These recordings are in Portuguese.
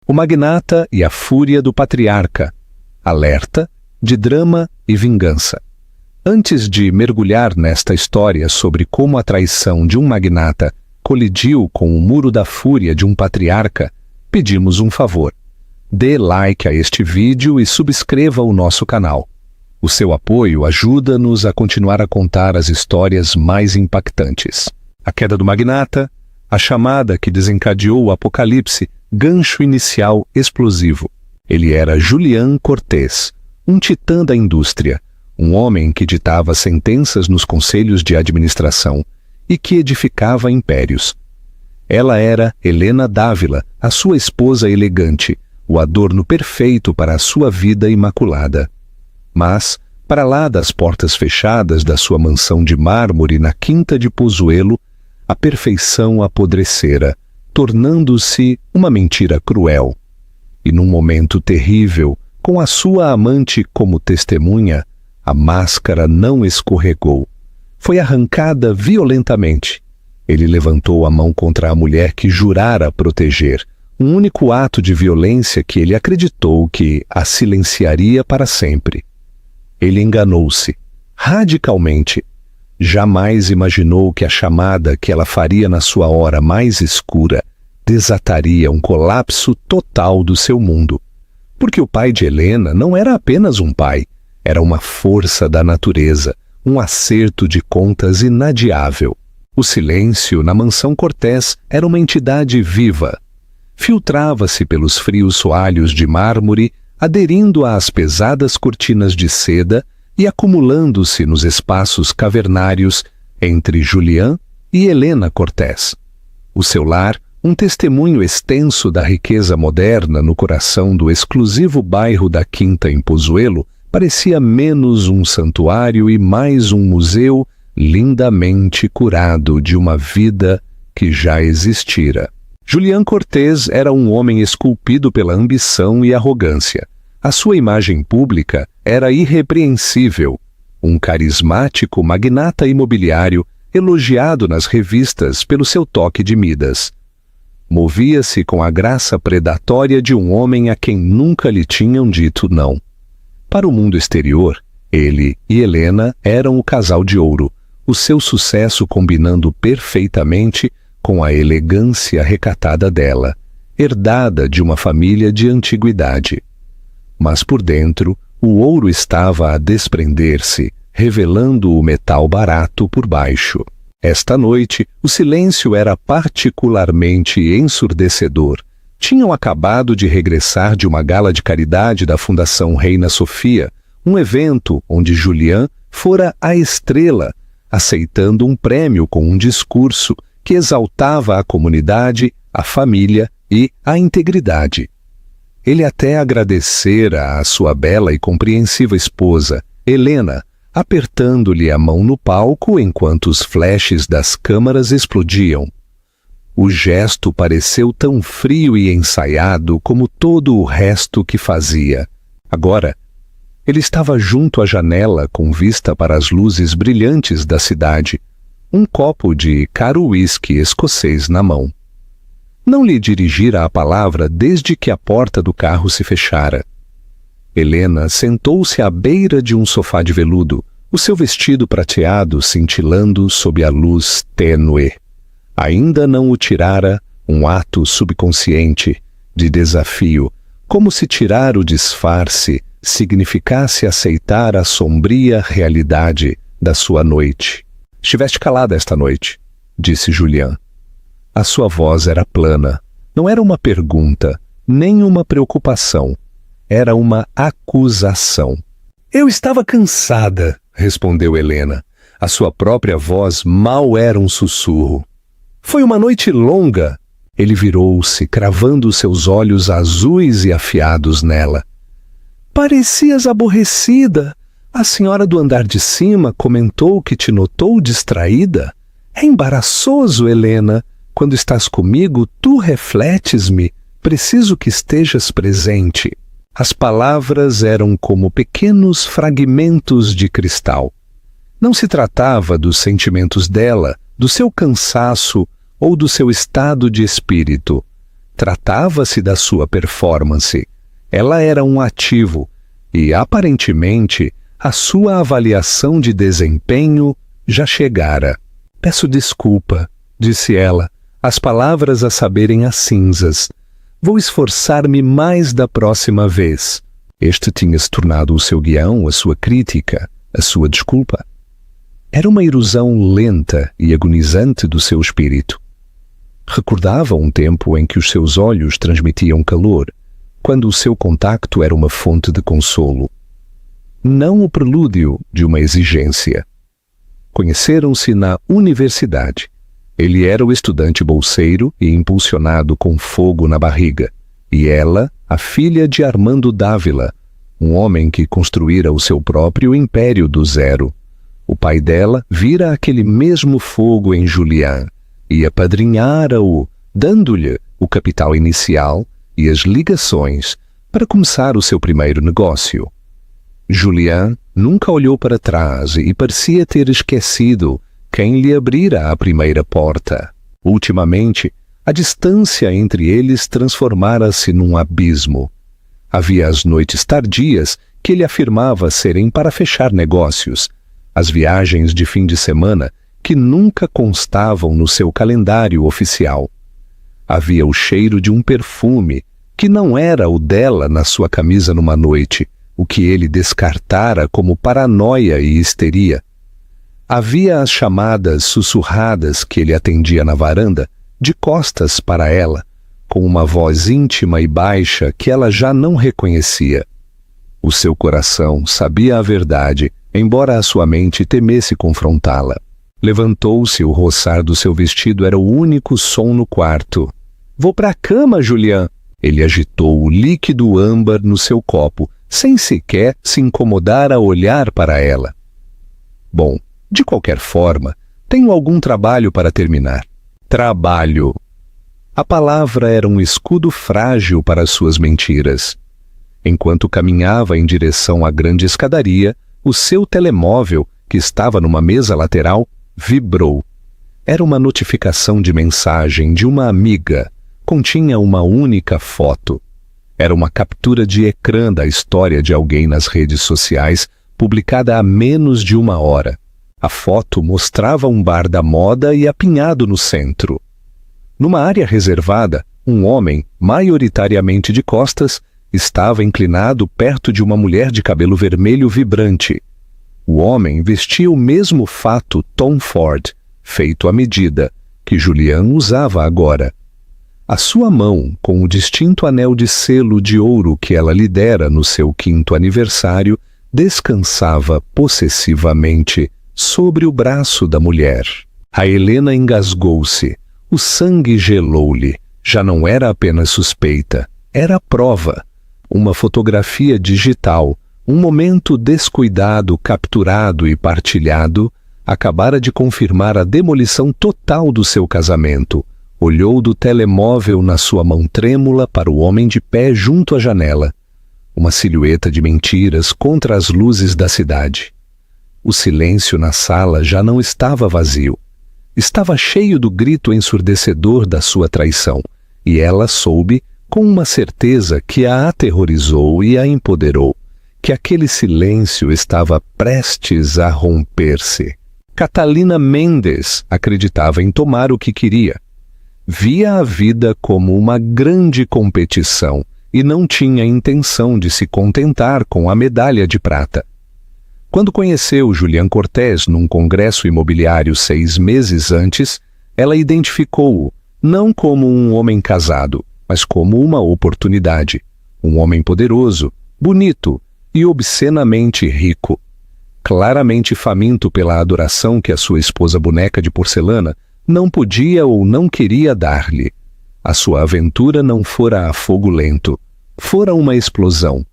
O magnata e a fúria do patriarca. Alerta, de drama e vingança. Antes de mergulhar nesta história sobre como a traição de um magnata colidiu com o muro da fúria de um patriarca, pedimos um favor. Dê like a este vídeo e subscreva o nosso canal. O seu apoio ajuda-nos a continuar a contar as histórias mais impactantes. A queda do magnata, a chamada que desencadeou o apocalipse, gancho inicial explosivo. Ele era Julián Cortés, um titã da indústria, um homem que ditava sentenças nos conselhos de administração e que edificava impérios. Ela era Helena Dávila, a sua esposa elegante, o adorno perfeito para a sua vida imaculada. Mas, para lá das portas fechadas da sua mansão de mármore na Quinta de Pozuelo, a perfeição apodrecera, tornando-se uma mentira cruel. E num momento terrível, com a sua amante como testemunha, a máscara não escorregou. Foi arrancada violentamente. Ele levantou a mão contra a mulher que jurara proteger, um único ato de violência que ele acreditou que a silenciaria para sempre. Ele enganou-se, radicalmente. Jamais imaginou que a chamada que ela faria na sua hora mais escura desataria um colapso total do seu mundo. Porque o pai de Helena não era apenas um pai, era uma força da natureza, um acerto de contas inadiável. O silêncio na mansão Cortés era uma entidade viva. Filtrava-se pelos frios soalhos de mármore, aderindo às pesadas cortinas de seda e acumulando-se nos espaços cavernários entre Julián e Helena Cortés. O seu lar, um testemunho extenso da riqueza moderna no coração do exclusivo bairro da Quinta em Pozuelo, parecia menos um santuário e mais um museu lindamente curado de uma vida que já existira. Julián Cortés era um homem esculpido pela ambição e arrogância. A sua imagem pública era irrepreensível. Um carismático magnata imobiliário elogiado nas revistas pelo seu toque de Midas. Movia-se com a graça predatória de um homem a quem nunca lhe tinham dito não. Para o mundo exterior, ele e Helena eram o casal de ouro, o seu sucesso combinando perfeitamente com a elegância recatada dela, herdada de uma família de antiguidade. Mas por dentro, o ouro estava a desprender-se, revelando o metal barato por baixo. Esta noite, o silêncio era particularmente ensurdecedor. Tinham acabado de regressar de uma gala de caridade da Fundação Reina Sofia, um evento onde Julián fora a estrela, aceitando um prêmio com um discurso que exaltava a comunidade, a família e a integridade. Ele até agradecera à sua bela e compreensiva esposa, Helena, apertando-lhe a mão no palco enquanto os flashes das câmaras explodiam. O gesto pareceu tão frio e ensaiado como todo o resto que fazia. Agora, ele estava junto à janela com vista para as luzes brilhantes da cidade, um copo de caro uísque escocês na mão. Não lhe dirigira a palavra desde que a porta do carro se fechara. Helena sentou-se à beira de um sofá de veludo, o seu vestido prateado cintilando sob a luz tênue. Ainda não o tirara um ato subconsciente de desafio, como se tirar o disfarce significasse aceitar a sombria realidade da sua noite. Estiveste calada esta noite, disse Julián. A sua voz era plana. Não era uma pergunta, nem uma preocupação. Era uma acusação. Eu estava cansada, respondeu Helena. A sua própria voz mal era um sussurro. Foi uma noite longa. Ele virou-se, cravando seus olhos azuis e afiados nela. Parecias aborrecida. A senhora do andar de cima comentou que te notou distraída. É embaraçoso, Helena. Quando estás comigo, tu refletes-me. Preciso que estejas presente. As palavras eram como pequenos fragmentos de cristal. Não se tratava dos sentimentos dela, do seu cansaço ou do seu estado de espírito. Tratava-se da sua performance. Ela era um ativo e, aparentemente, a sua avaliação de desempenho já chegara. Peço desculpa, disse ela, as palavras a saberem as cinzas. Vou esforçar-me mais da próxima vez. Este tinha se tornado o seu guião, a sua crítica, a sua desculpa. Era uma erosão lenta e agonizante do seu espírito. Recordava um tempo em que os seus olhos transmitiam calor, quando o seu contacto era uma fonte de consolo. Não o prelúdio de uma exigência. Conheceram-se na universidade. Ele era o estudante bolseiro e impulsionado com fogo na barriga, e ela, a filha de Armando Dávila, um homem que construíra o seu próprio império do zero. O pai dela vira aquele mesmo fogo em Julián e apadrinhara-o, dando-lhe o capital inicial e as ligações para começar o seu primeiro negócio. Julián nunca olhou para trás e parecia ter esquecido quem lhe abrira a primeira porta. Ultimamente, a distância entre eles transformara-se num abismo. Havia as noites tardias que ele afirmava serem para fechar negócios, as viagens de fim de semana que nunca constavam no seu calendário oficial. Havia o cheiro de um perfume que não era o dela na sua camisa numa noite, o que ele descartara como paranoia e histeria. Havia as chamadas sussurradas que ele atendia na varanda, de costas para ela, com uma voz íntima e baixa que ela já não reconhecia. O seu coração sabia a verdade, embora a sua mente temesse confrontá-la. Levantou-se, o roçar do seu vestido era o único som no quarto. Vou para a cama, Julián. Ele agitou o líquido âmbar no seu copo, sem sequer se incomodar a olhar para ela. Bom, de qualquer forma, tenho algum trabalho para terminar. Trabalho. A palavra era um escudo frágil para suas mentiras. Enquanto caminhava em direção à grande escadaria, o seu telemóvel, que estava numa mesa lateral, vibrou. Era uma notificação de mensagem de uma amiga. Continha uma única foto. Era uma captura de ecrã da história de alguém nas redes sociais, publicada há menos de uma hora. A foto mostrava um bar da moda e apinhado no centro. Numa área reservada, um homem, maioritariamente de costas, estava inclinado perto de uma mulher de cabelo vermelho vibrante. O homem vestia o mesmo fato Tom Ford, feito à medida, que Julián usava agora. A sua mão, com o distinto anel de selo de ouro que ela lhe dera no seu 5º aniversário, descansava possessivamente sobre o braço da mulher. A Helena engasgou-se. O sangue gelou-lhe. Já não era apenas suspeita, era prova. Uma fotografia digital, um momento descuidado, capturado e partilhado, acabara de confirmar a demolição total do seu casamento. Olhou do telemóvel na sua mão trêmula para o homem de pé junto à janela. Uma silhueta de mentiras contra as luzes da cidade. O silêncio na sala já não estava vazio. Estava cheio do grito ensurdecedor da sua traição, e ela soube, com uma certeza que a aterrorizou e a empoderou, que aquele silêncio estava prestes a romper-se. Catalina Mendes acreditava em tomar o que queria. Via a vida como uma grande competição e não tinha intenção de se contentar com a medalha de prata. Quando conheceu Julián Cortés num congresso imobiliário 6 meses antes, ela identificou-o não como um homem casado, mas como uma oportunidade. Um homem poderoso, bonito e obscenamente rico. Claramente faminto pela adoração que a sua esposa boneca de porcelana não podia ou não queria dar-lhe. A sua aventura não fora a fogo lento, fora uma explosão.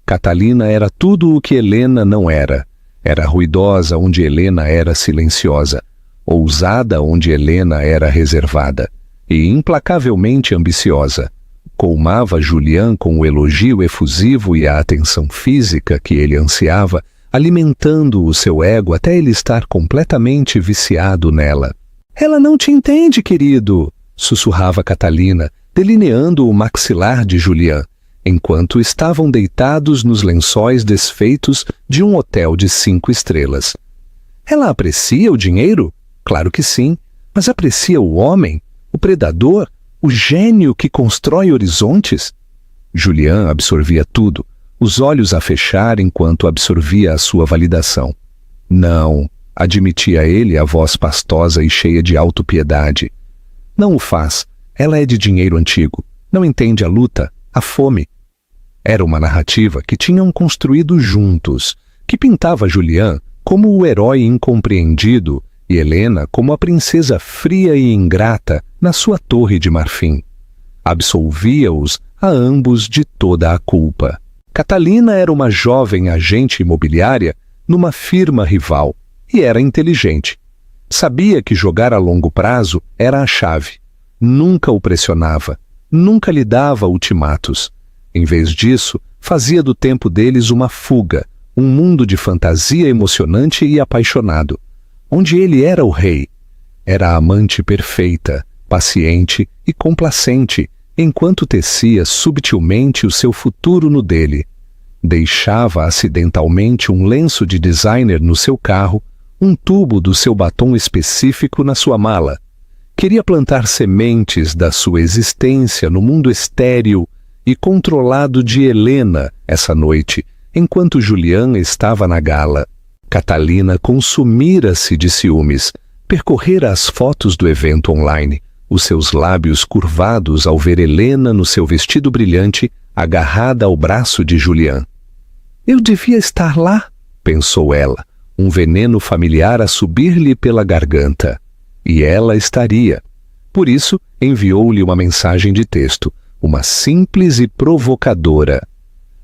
Catalina era tudo o que Helena não era. Era ruidosa onde Helena era silenciosa, ousada onde Helena era reservada, e implacavelmente ambiciosa. Colmava Julián com o elogio efusivo e a atenção física que ele ansiava, alimentando o seu ego até ele estar completamente viciado nela. «Ela não te entende, querido», sussurrava Catalina, delineando o maxilar de Julian, enquanto estavam deitados nos lençóis desfeitos de um hotel de 5 estrelas. Ela aprecia o dinheiro? Claro que sim, mas aprecia o homem, o predador, o gênio que constrói horizontes? Julian absorvia tudo, os olhos a fechar enquanto absorvia a sua validação. Não, admitia ele a voz pastosa e cheia de autopiedade. Não o faz. Ela é de dinheiro antigo. Não entende a luta, a fome. Era uma narrativa que tinham construído juntos, que pintava Julian como o herói incompreendido e Helena como a princesa fria e ingrata na sua torre de marfim. Absolvia-os a ambos de toda a culpa. Catalina era uma jovem agente imobiliária numa firma rival e era inteligente. Sabia que jogar a longo prazo era a chave. Nunca o pressionava, nunca lhe dava ultimatos. Em vez disso, fazia do tempo deles uma fuga, um mundo de fantasia emocionante e apaixonado, onde ele era o rei. Era a amante perfeita, paciente e complacente, enquanto tecia subtilmente o seu futuro no dele. Deixava acidentalmente um lenço de designer no seu carro, um tubo do seu batom específico na sua mala. Queria plantar sementes da sua existência no mundo estéril e controlado de Helena essa noite, enquanto Julian estava na gala. Catalina consumira-se de ciúmes, percorrera as fotos do evento online, os seus lábios curvados ao ver Helena no seu vestido brilhante, agarrada ao braço de Julian. Eu devia estar lá, pensou ela, um veneno familiar a subir-lhe pela garganta. E ela estaria. Por isso, enviou-lhe uma mensagem de texto, uma simples e provocadora.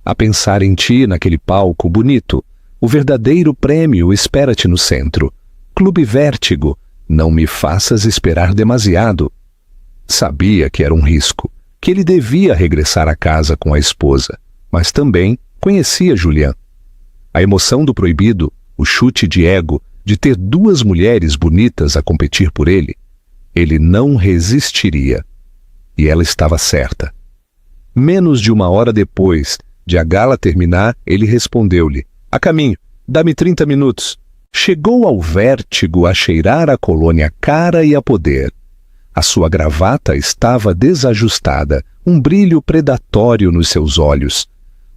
A pensar em ti naquele palco bonito, o verdadeiro prêmio espera-te no centro. Clube Vértigo, não me faças esperar demasiado. Sabia que era um risco, que ele devia regressar a casa com a esposa, mas também conhecia Julian. A emoção do proibido, o chute de ego, de ter 2 mulheres bonitas a competir por ele, ele não resistiria. E ela estava certa. Menos de 1 hora depois de a gala terminar, ele respondeu-lhe: a caminho, dá-me 30 minutos. Chegou ao Vértigo a cheirar a colônia cara e a poder. A sua gravata estava desajustada, um brilho predatório nos seus olhos.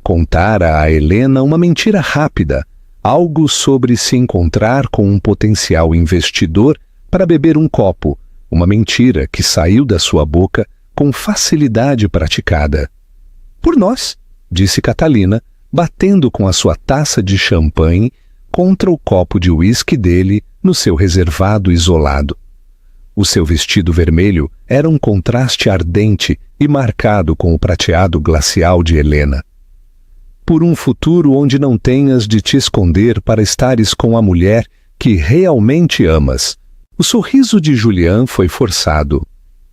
Contara a Helena uma mentira rápida, algo sobre se encontrar com um potencial investidor para beber um copo, uma mentira que saiu da sua boca com facilidade praticada. Por nós, disse Catalina, batendo com a sua taça de champanhe contra o copo de uísque dele no seu reservado isolado. O seu vestido vermelho era um contraste ardente e marcado com o prateado glacial de Helena. Por um futuro onde não tenhas de te esconder para estares com a mulher que realmente amas. O sorriso de Julian foi forçado.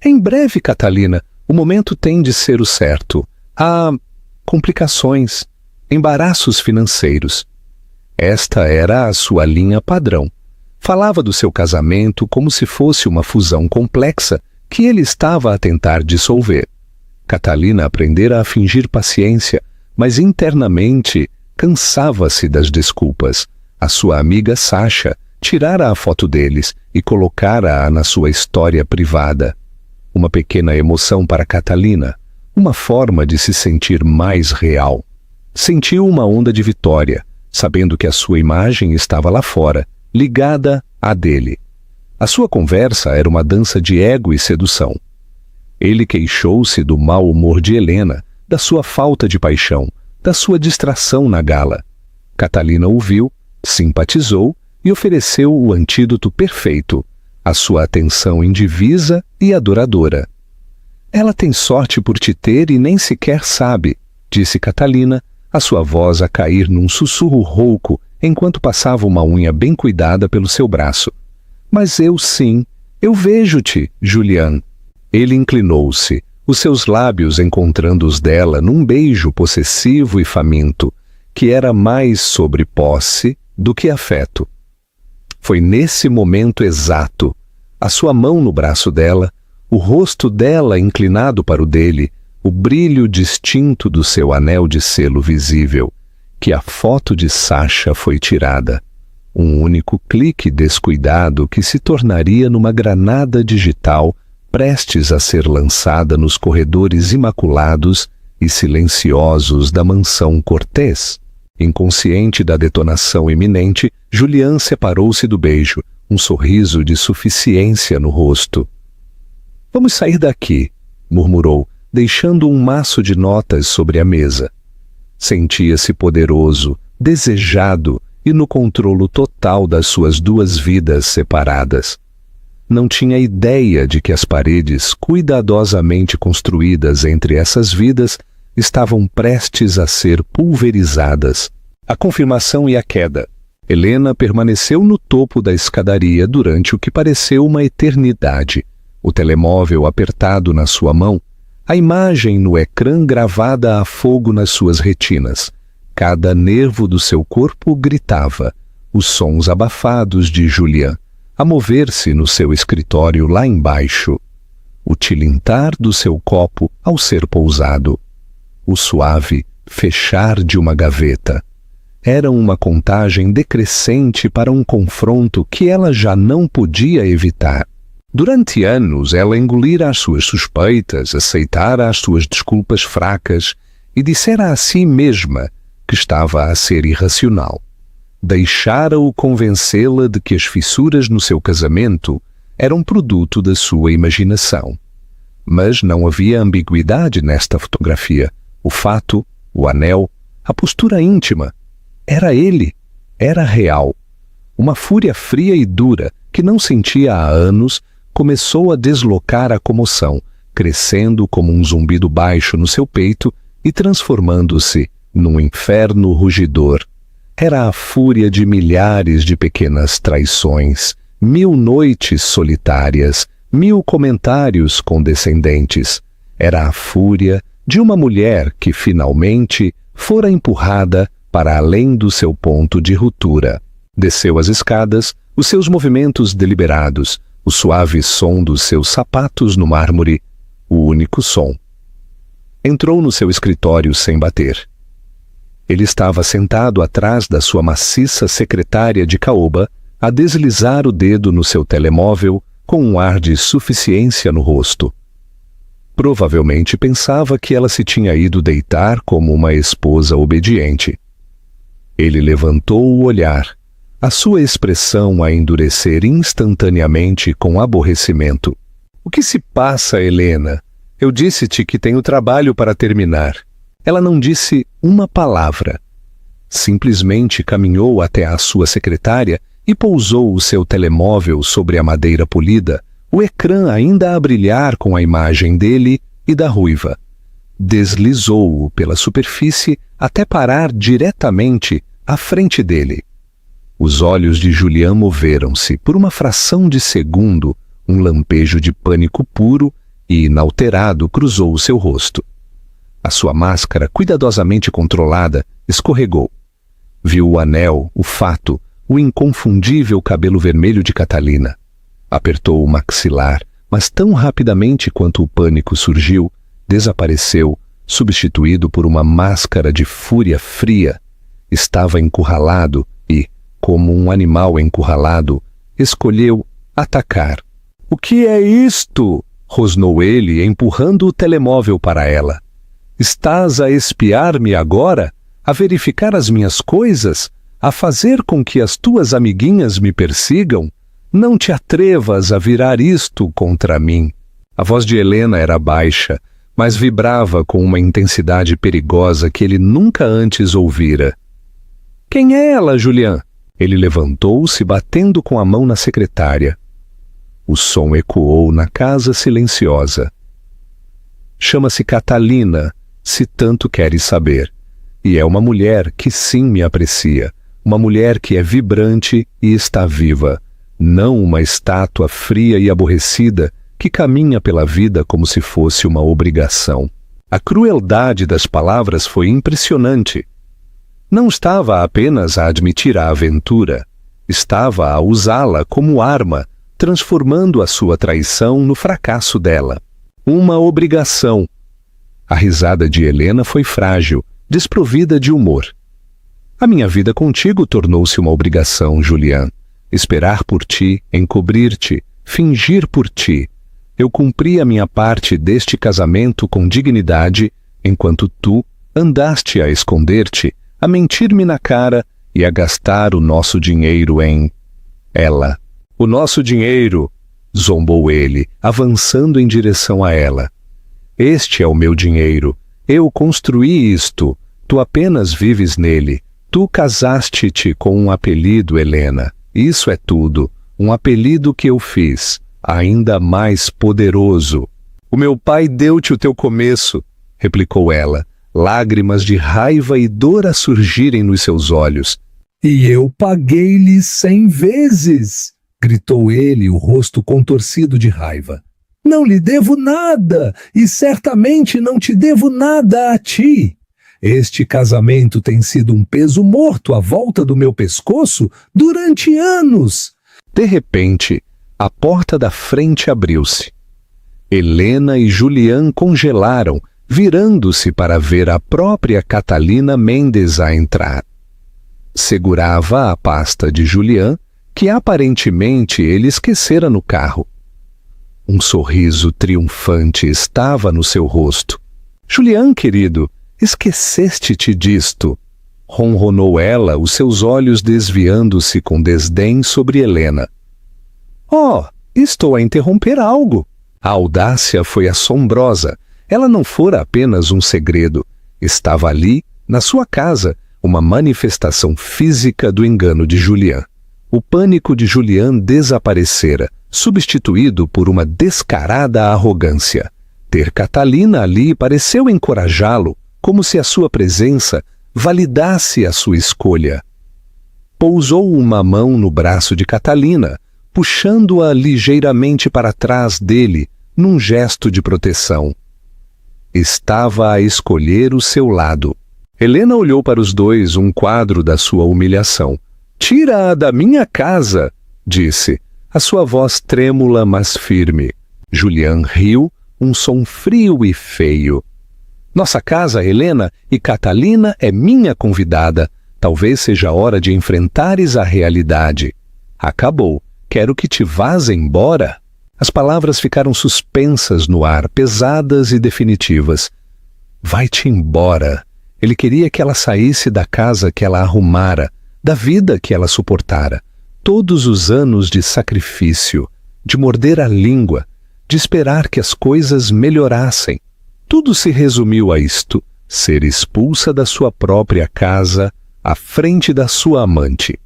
Em breve, Catalina, o momento tem de ser o certo. Há complicações, embaraços financeiros. Esta era a sua linha padrão. Falava do seu casamento como se fosse uma fusão complexa que ele estava a tentar dissolver. Catalina aprendera a fingir paciência, mas internamente cansava-se das desculpas. A sua amiga Sasha tirara a foto deles e colocara-a na sua história privada. Uma pequena emoção para Catalina, uma forma de se sentir mais real. Sentiu uma onda de vitória, sabendo que a sua imagem estava lá fora, ligada à dele. A sua conversa era uma dança de ego e sedução. Ele queixou-se do mau humor de Helena, da sua falta de paixão, da sua distração na gala. Catalina ouviu, simpatizou e ofereceu o antídoto perfeito, a sua atenção indivisa e adoradora. Ela tem sorte por te ter e nem sequer sabe, disse Catalina, a sua voz a cair num sussurro rouco enquanto passava uma unha bem cuidada pelo seu braço. Mas eu sim, eu vejo-te, Julian. Ele inclinou-se, os seus lábios encontrando os dela num beijo possessivo e faminto, que era mais sobre posse do que afeto. Foi nesse momento exato, a sua mão no braço dela, o rosto dela inclinado para o dele, o brilho distinto do seu anel de selo visível, que a foto de Sasha foi tirada. Um único clique descuidado que se tornaria numa granada digital prestes a ser lançada nos corredores imaculados e silenciosos da mansão Cortês. Inconsciente da detonação iminente, Julian separou-se do beijo, um sorriso de suficiência no rosto. "Vamos sair daqui", murmurou, deixando um maço de notas sobre a mesa. Sentia-se poderoso, desejado e no controlo total das suas duas vidas separadas. Não tinha ideia de que as paredes cuidadosamente construídas entre essas vidas estavam prestes a ser pulverizadas. A confirmação e a queda. Helena permaneceu no topo da escadaria durante o que pareceu uma eternidade. O telemóvel apertado na sua mão, a imagem no ecrã gravada a fogo nas suas retinas. Cada nervo do seu corpo gritava, os sons abafados de Julian, a mover-se no seu escritório lá embaixo. O tilintar do seu copo ao ser pousado. O suave fechar de uma gaveta. Era uma contagem decrescente para um confronto que ela já não podia evitar. Durante anos ela engolira as suas suspeitas, aceitara as suas desculpas fracas e dissera a si mesma que estava a ser irracional. Deixara-o convencê-la de que as fissuras no seu casamento eram produto da sua imaginação. Mas não havia ambiguidade nesta fotografia. O fato, o anel, a postura íntima. Era ele, era real. Uma fúria fria e dura, que não sentia há anos, começou a deslocar a comoção, crescendo como um zumbido baixo no seu peito e transformando-se num inferno rugidor. Era a fúria de milhares de pequenas traições, 1000 noites solitárias, 1000 comentários condescendentes. Era a fúria de uma mulher que finalmente fora empurrada para além do seu ponto de ruptura. Desceu as escadas, os seus movimentos deliberados, o suave som dos seus sapatos no mármore, o único som. Entrou no seu escritório sem bater. Ele estava sentado atrás da sua maciça secretária de caoba, a deslizar o dedo no seu telemóvel com um ar de suficiência no rosto. Provavelmente pensava que ela se tinha ido deitar como uma esposa obediente. Ele levantou o olhar, a sua expressão a endurecer instantaneamente com aborrecimento. "O que se passa, Helena? Eu disse-te que tenho trabalho para terminar." Ela não disse uma palavra. Simplesmente caminhou até a sua secretária e pousou o seu telemóvel sobre a madeira polida, o ecrã ainda a brilhar com a imagem dele e da ruiva. Deslizou-o pela superfície até parar diretamente à frente dele. Os olhos de Julian moveram-se por uma fração de segundo, um lampejo de pânico puro e inalterado cruzou o seu rosto. A sua máscara, cuidadosamente controlada, escorregou. Viu o anel, o fato, o inconfundível cabelo vermelho de Catalina. Apertou o maxilar, mas tão rapidamente quanto o pânico surgiu, desapareceu, substituído por uma máscara de fúria fria. Estava encurralado e, como um animal encurralado, escolheu atacar. "O que é isto?" rosnou ele, empurrando o telemóvel para ela. "Estás a espiar-me agora? A verificar as minhas coisas? A fazer com que as tuas amiguinhas me persigam? Não te atrevas a virar isto contra mim." A voz de Helena era baixa, mas vibrava com uma intensidade perigosa que ele nunca antes ouvira. "Quem é ela, Julian?" Ele levantou-se, batendo com a mão na secretária. O som ecoou na casa silenciosa. "Chama-se Catalina, se tanto queres saber. E é uma mulher que sim me aprecia. Uma mulher que é vibrante e está viva. Não uma estátua fria e aborrecida que caminha pela vida como se fosse uma obrigação." A crueldade das palavras foi impressionante. Não estava apenas a admitir a aventura, estava a usá-la como arma, transformando a sua traição no fracasso dela. Uma obrigação. A risada de Helena foi frágil, desprovida de humor. A minha vida contigo tornou-se uma obrigação, Julian. Esperar por ti, encobrir-te, fingir por ti. Eu cumpri a minha parte deste casamento com dignidade, enquanto tu andaste a esconder-te, a mentir-me na cara e a gastar o nosso dinheiro em... ela. O nosso dinheiro, zombou ele, avançando em direção a ela. Este é o meu dinheiro. Eu construí isto. Tu apenas vives nele. Tu casaste-te com um apelido, Helena. Isso é tudo. Um apelido que eu fiz, ainda mais poderoso. O meu pai deu-te o teu começo, replicou ela, lágrimas de raiva e dor a surgirem nos seus olhos. E eu paguei-lhe 100 vezes, gritou ele, o rosto contorcido de raiva. Não lhe devo nada, e certamente não te devo nada a ti. Este casamento tem sido um peso morto à volta do meu pescoço durante anos. De repente, a porta da frente abriu-se. Helena e Julian congelaram, virando-se para ver a própria Catalina Mendes a entrar. Segurava a pasta de Julian, que aparentemente ele esquecera no carro. Um sorriso triunfante estava no seu rosto. Julian, querido, esqueceste-te disto, ronronou ela, os seus olhos desviando-se com desdém sobre Helena. Oh, estou a interromper algo. A audácia foi assombrosa. Ela não fora apenas um segredo. Estava ali, na sua casa, uma manifestação física do engano de Julian. O pânico de Julian desaparecera, substituído por uma descarada arrogância. Ter Catalina ali pareceu encorajá-lo, como se a sua presença validasse a sua escolha. Pousou uma mão no braço de Catalina, puxando-a ligeiramente para trás dele, num gesto de proteção. Estava a escolher o seu lado. Helena olhou para os dois, um quadro da sua humilhação. Tira-a da minha casa, disse, a sua voz trêmula, mas firme. Julian riu, um som frio e feio. Nossa casa, Helena, e Catalina é minha convidada. Talvez seja hora de enfrentares a realidade. Acabou. Quero que te vás embora. As palavras ficaram suspensas no ar, pesadas e definitivas. Vai-te embora. Ele queria que ela saísse da casa que ela arrumara, da vida que ela suportara. Todos os anos de sacrifício, de morder a língua, de esperar que as coisas melhorassem. Tudo se resumiu a isto: ser expulsa da sua própria casa, à frente da sua amante.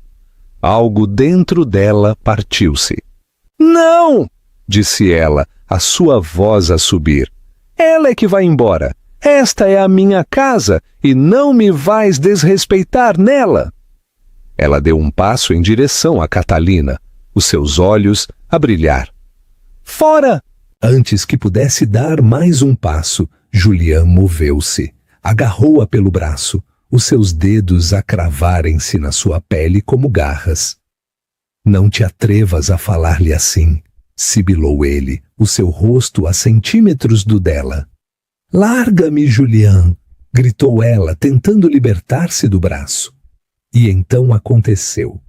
Algo dentro dela partiu-se. Não! Disse ela, a sua voz a subir. Ela é que vai embora. Esta é a minha casa e não me vais desrespeitar nela. Ela deu um passo em direção a Catalina, os seus olhos a brilhar. Fora! Antes que pudesse dar mais um passo, Julian moveu-se, agarrou-a pelo braço, os seus dedos a cravarem-se na sua pele como garras. Não te atrevas a falar-lhe assim, sibilou ele, o seu rosto a centímetros do dela. Larga-me, Julian, gritou ela, tentando libertar-se do braço. E então aconteceu.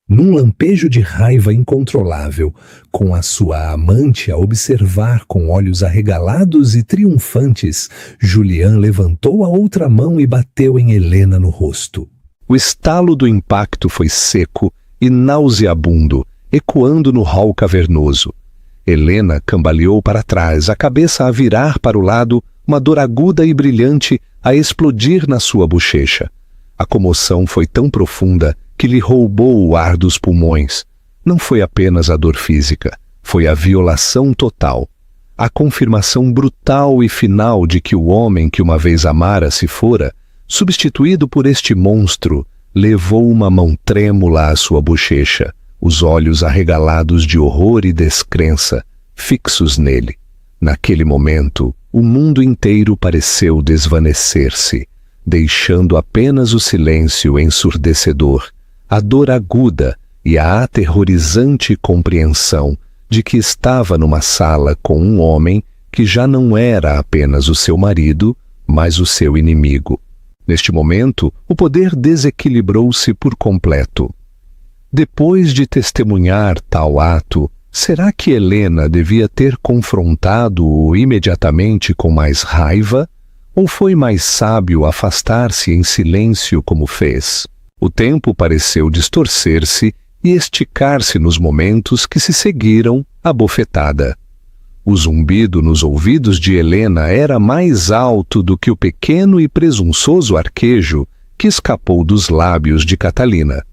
Num lampejo de raiva incontrolável, com a sua amante a observar com olhos arregalados e triunfantes, Julian levantou a outra mão e bateu em Helena no rosto. O estalo do impacto foi seco e nauseabundo, ecoando no hall cavernoso. Helena cambaleou para trás, a cabeça a virar para o lado, uma dor aguda e brilhante a explodir na sua bochecha. A comoção foi tão profunda que lhe roubou o ar dos pulmões. Não foi apenas a dor física, foi a violação total. A confirmação brutal e final de que o homem que uma vez amara se fora, substituído por este monstro, levou uma mão trêmula à sua bochecha, os olhos arregalados de horror e descrença, fixos nele. Naquele momento, o mundo inteiro pareceu desvanecer-se, deixando apenas o silêncio ensurdecedor, a dor aguda e a aterrorizante compreensão de que estava numa sala com um homem que já não era apenas o seu marido, mas o seu inimigo. Neste momento, o poder desequilibrou-se por completo. Depois de testemunhar tal ato, será que Helena devia ter confrontado-o imediatamente com mais raiva, ou foi mais sábio afastar-se em silêncio como fez? O tempo pareceu distorcer-se e esticar-se nos momentos que se seguiram à bofetada. O zumbido nos ouvidos de Helena era mais alto do que o pequeno e presunçoso arquejo que escapou dos lábios de Catalina.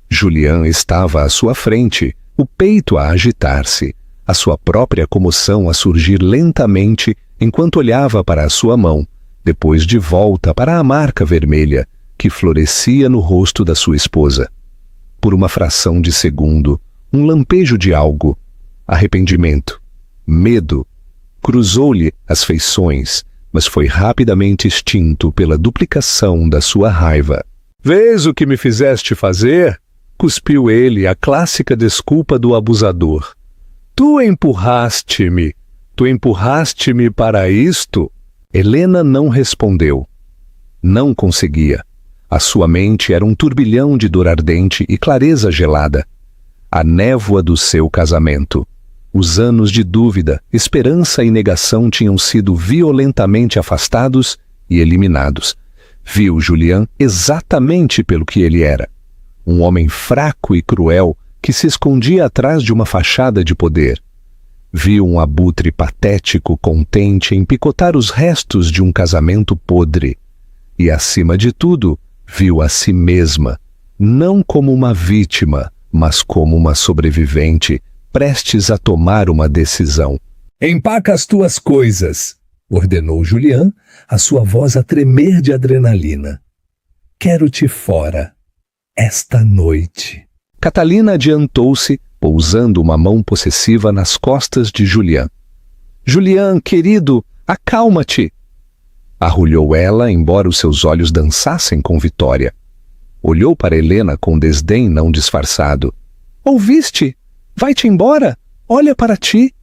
Julián estava à sua frente, o peito a agitar-se, a sua própria comoção a surgir lentamente enquanto olhava para a sua mão, depois de volta para a marca vermelha que florescia no rosto da sua esposa. Por uma fração de segundo, um lampejo de algo, arrependimento, medo, cruzou-lhe as feições, mas foi rapidamente extinto pela duplicação da sua raiva. "Vês o que me fizeste fazer?" cuspiu ele a clássica desculpa do abusador. Tu empurraste-me para isto?" Helena não respondeu. Não conseguia. A sua mente era um turbilhão de dor ardente e clareza gelada. A névoa do seu casamento. Os anos de dúvida, esperança e negação tinham sido violentamente afastados e eliminados. Viu Julián exatamente pelo que ele era. Um homem fraco e cruel que se escondia atrás de uma fachada de poder. Viu um abutre patético contente em picotar os restos de um casamento podre. E, acima de tudo, viu a si mesma, não como uma vítima, mas como uma sobrevivente, prestes a tomar uma decisão. "Empaca as tuas coisas", ordenou Julián, a sua voz a tremer de adrenalina. "Quero-te fora, esta noite." Catalina adiantou-se, pousando uma mão possessiva nas costas de Julián. "Julián, querido, acalma-te!" Arrulhou ela, embora os seus olhos dançassem com vitória. Olhou para Helena com desdém não disfarçado. "Ouviste? Vai-te embora! Olha para ti!"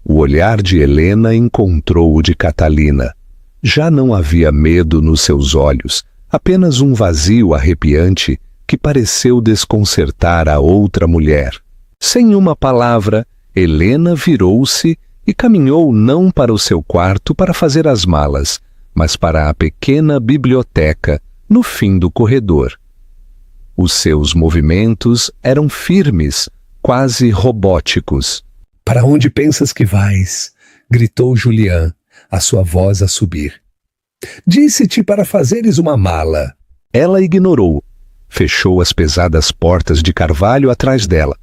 O olhar de Helena encontrou o de Catalina. Já não havia medo nos seus olhos, apenas um vazio arrepiante que pareceu desconcertar a outra mulher. Sem uma palavra, Helena virou-se e caminhou não para o seu quarto para fazer as malas, mas para a pequena biblioteca no fim do corredor. Os seus movimentos eram firmes, quase robóticos. "Para onde pensas que vais?" gritou Julián, a sua voz a subir. "Disse-te para fazeres uma mala." Ela ignorou. Fechou as pesadas portas de carvalho atrás dela.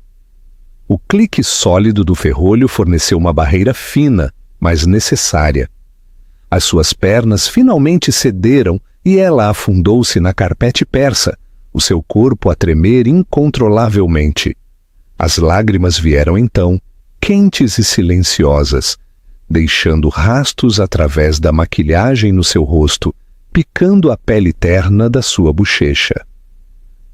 O clique sólido do ferrolho forneceu uma barreira fina, mas necessária. As suas pernas finalmente cederam e ela afundou-se na carpete persa, o seu corpo a tremer incontrolavelmente. As lágrimas vieram então, quentes e silenciosas, deixando rastos através da maquilhagem no seu rosto, picando a pele terna da sua bochecha.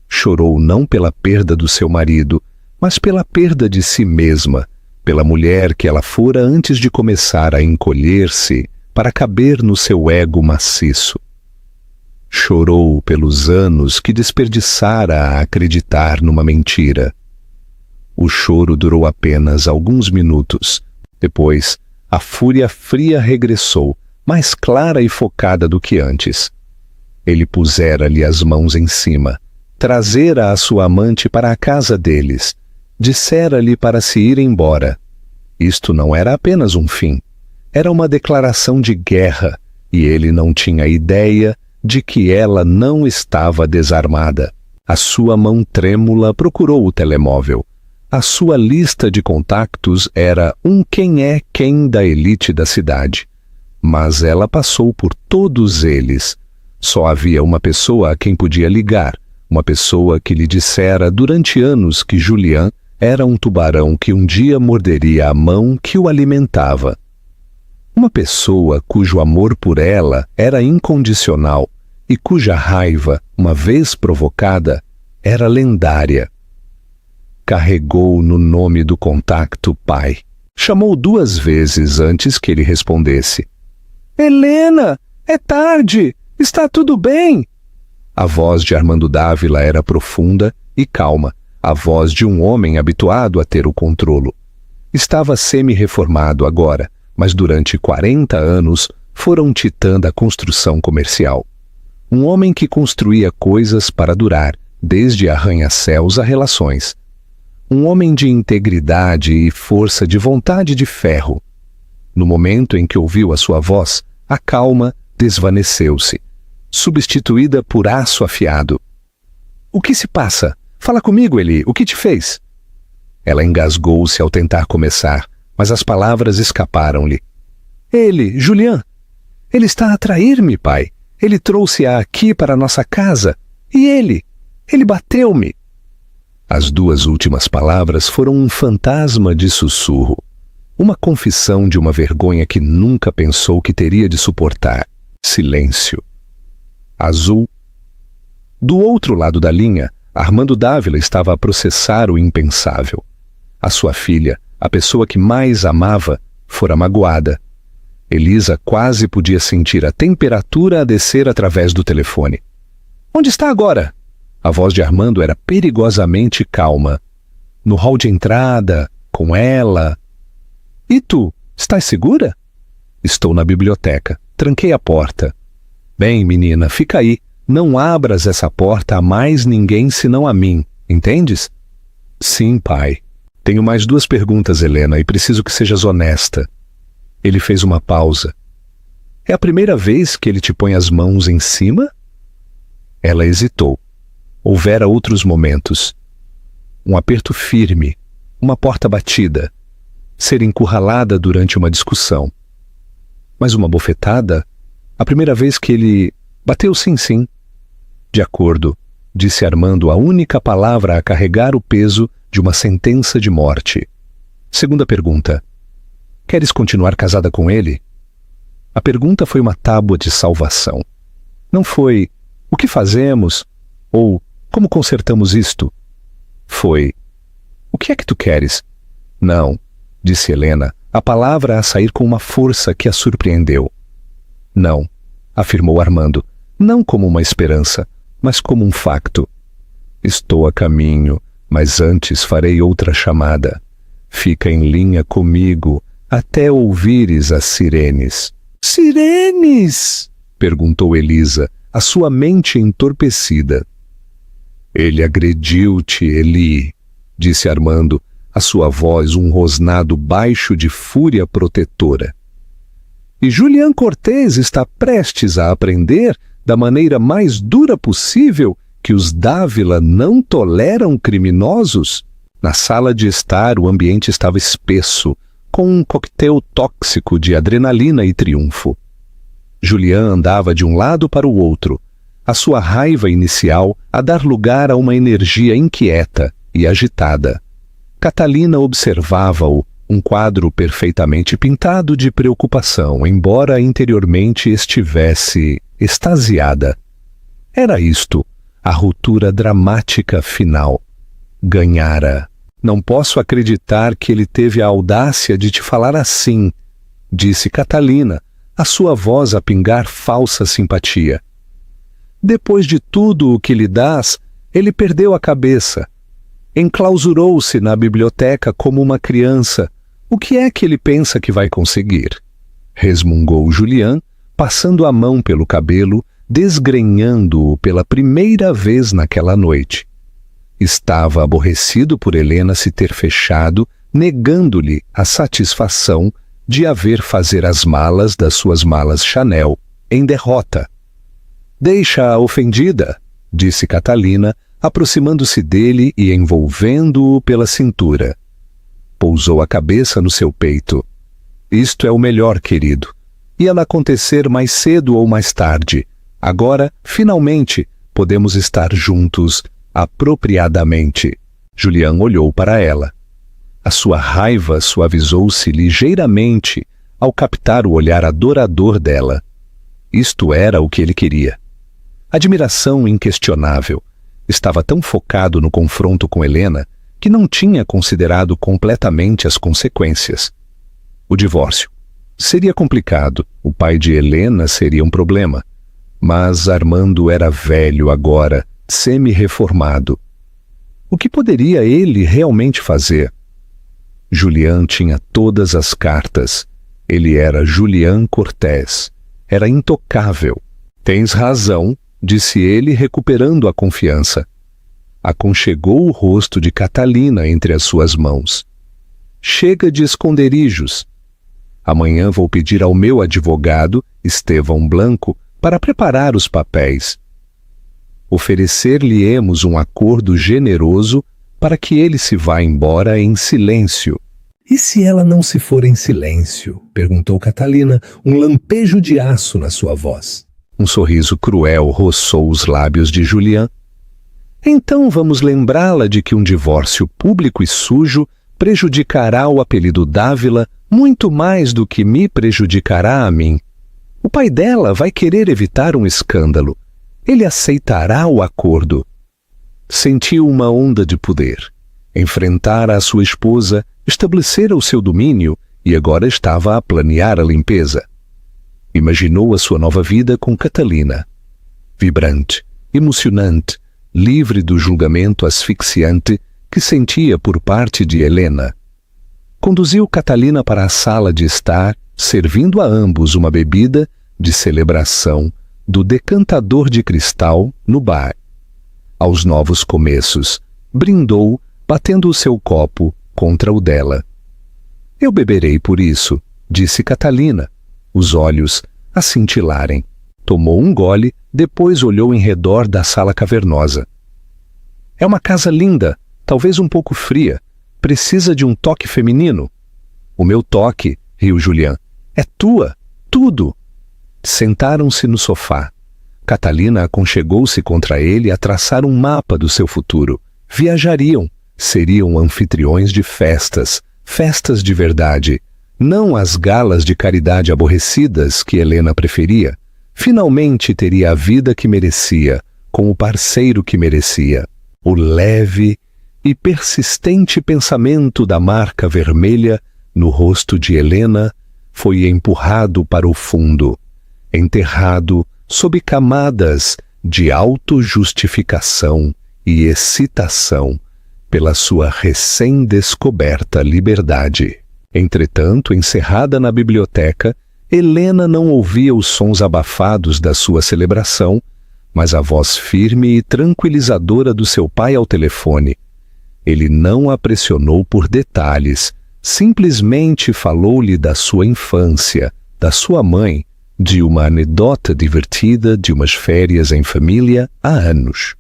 Chorou não pela perda do seu marido, mas pela perda de si mesma, pela mulher que ela fora antes de começar a encolher-se para caber no seu ego maciço. Chorou pelos anos que desperdiçara a acreditar numa mentira. O choro durou apenas alguns minutos. Depois, a fúria fria regressou, mais clara e focada do que antes. Ele pusera-lhe as mãos em cima, trazera a sua amante para a casa deles, dissera-lhe para se ir embora. Isto não era apenas um fim, era uma declaração de guerra, e ele não tinha ideia de que ela não estava desarmada. A sua mão trêmula procurou o telemóvel. A sua lista de contactos era um quem é quem da elite da cidade. Mas ela passou por todos eles. Só havia uma pessoa a quem podia ligar, uma pessoa que lhe dissera durante anos que Julián era um tubarão que um dia morderia a mão que o alimentava. Uma pessoa cujo amor por ela era incondicional e cuja raiva, uma vez provocada, era lendária. Carregou no nome do contacto pai. Chamou 2 vezes antes que ele respondesse. Helena, é tarde, está tudo bem? A voz de Armando Dávila era profunda e calma, a voz de um homem habituado a ter o controlo. Estava semi-reformado agora, mas durante 40 anos fora um titã da construção comercial. Um homem que construía coisas para durar, desde arranha-céus a relações. Um homem de integridade e força de vontade de ferro. No momento em que ouviu a sua voz, a calma desvaneceu-se, substituída por aço afiado. O que se passa? Fala comigo, Eli, o que te fez? Ela engasgou-se ao tentar começar, mas as palavras escaparam-lhe. Ele, Julian, ele está a trair-me, pai. Ele trouxe-a aqui para nossa casa. E ele bateu-me. As 2 últimas palavras foram um fantasma de sussurro. Uma confissão de uma vergonha que nunca pensou que teria de suportar. Silêncio. Azul. Do outro lado da linha, Armando Dávila estava a processar o impensável. A sua filha, a pessoa que mais amava, fora magoada. Elisa quase podia sentir a temperatura a descer através do telefone. Onde está agora? A voz de Armando era perigosamente calma. No hall de entrada, com ela. E tu, estás segura? Estou na biblioteca. Tranquei a porta. Bem, menina, fica aí. Não abras essa porta a mais ninguém senão a mim, entendes? Sim, pai. Tenho mais 2 perguntas, Helena, e preciso que sejas honesta. Ele fez uma pausa. É a primeira vez que ele te põe as mãos em cima? Ela hesitou. Houvera outros momentos. Um aperto firme, uma porta batida, ser encurralada durante uma discussão. Mas uma bofetada? A primeira vez que ele bateu sim. De acordo, disse Armando a única palavra a carregar o peso de uma sentença de morte. Segunda pergunta. Queres continuar casada com ele? A pergunta foi uma tábua de salvação. Não foi, o que fazemos? Ou, como consertamos isto? Foi, o que é que tu queres? Não, disse Helena, a palavra a sair com uma força que a surpreendeu. Não, afirmou Armando, não como uma esperança, mas como um facto. Estou a caminho, mas antes farei outra chamada. Fica em linha comigo, até ouvires as sirenes. Sirenes? Perguntou Elisa, a sua mente entorpecida. Ele agrediu-te, Eli, disse Armando, a sua voz um rosnado baixo de fúria protetora. E Julian Cortez está prestes a aprender, da maneira mais dura possível, que os Dávila não toleram criminosos? Na sala de estar, o ambiente estava espesso, com um coquetel tóxico de adrenalina e triunfo. Julian andava de um lado para o outro, a sua raiva inicial a dar lugar a uma energia inquieta e agitada. Catalina observava-o, um quadro perfeitamente pintado de preocupação, embora interiormente estivesse extasiada. Era isto, a ruptura dramática final. Ganhara. Não posso acreditar que ele teve a audácia de te falar assim, disse Catalina, a sua voz a pingar falsa simpatia. Depois de tudo o que lhe dás, ele perdeu a cabeça. Enclausurou-se na biblioteca como uma criança. O que é que ele pensa que vai conseguir? Resmungou Julian, passando a mão pelo cabelo, desgrenhando-o pela primeira vez naquela noite. Estava aborrecido por Helena se ter fechado, negando-lhe a satisfação de a ver fazer as malas das suas malas Chanel em derrota. Deixa-a ofendida, disse Catalina, aproximando-se dele e envolvendo-o pela cintura. Pousou a cabeça no seu peito. Isto é o melhor, querido. Ia acontecer mais cedo ou mais tarde. Agora, finalmente, podemos estar juntos apropriadamente. Julian olhou para ela. A sua raiva suavizou-se ligeiramente ao captar o olhar adorador dela. Isto era o que ele queria. Admiração inquestionável. Estava tão focado no confronto com Helena que não tinha considerado completamente as consequências. O divórcio. Seria complicado, o pai de Helena seria um problema. Mas Armando era velho agora, semi-reformado. O que poderia ele realmente fazer? Julián tinha todas as cartas. Ele era Julián Cortés. Era intocável. Tens razão, disse ele, recuperando a confiança. Aconchegou o rosto de Catalina entre as suas mãos. Chega de esconderijos. Amanhã vou pedir ao meu advogado, Estevão Blanco, para preparar os papéis. Oferecer-lhe-emos um acordo generoso para que ele se vá embora em silêncio. E se ela não se for em silêncio? Perguntou Catalina, um lampejo de aço na sua voz. Um sorriso cruel roçou os lábios de Julián. Então vamos lembrá-la de que um divórcio público e sujo prejudicará o apelido Dávila muito mais do que me prejudicará a mim. O pai dela vai querer evitar um escândalo. Ele aceitará o acordo. Sentiu uma onda de poder. Enfrentara a sua esposa, estabelecera o seu domínio e agora estava a planear a limpeza. Imaginou a sua nova vida com Catalina. Vibrante, emocionante, livre do julgamento asfixiante que sentia por parte de Helena. Conduziu Catalina para a sala de estar, servindo a ambos uma bebida de celebração do decantador de cristal no bar. Aos novos começos, brindou, batendo o seu copo contra o dela. Eu beberei por isso, disse Catalina, os olhos a cintilarem. Tomou um gole, depois olhou em redor da sala cavernosa. É uma casa linda, talvez um pouco fria. Precisa de um toque feminino. O meu toque, riu Julián, é tua, tudo. Sentaram-se no sofá. Catalina aconchegou-se contra ele a traçar um mapa do seu futuro. Viajariam, seriam anfitriões de festas, festas de verdade, não as galas de caridade aborrecidas que Helena preferia. Finalmente teria a vida que merecia, com o parceiro que merecia. O leve e persistente pensamento da marca vermelha no rosto de Helena foi empurrado para o fundo, enterrado sob camadas de autojustificação e excitação pela sua recém-descoberta liberdade. Entretanto, encerrada na biblioteca, Helena não ouvia os sons abafados da sua celebração, mas a voz firme e tranquilizadora do seu pai ao telefone. Ele não a pressionou por detalhes, simplesmente falou-lhe da sua infância, da sua mãe, de uma anedota divertida de umas férias em família há anos.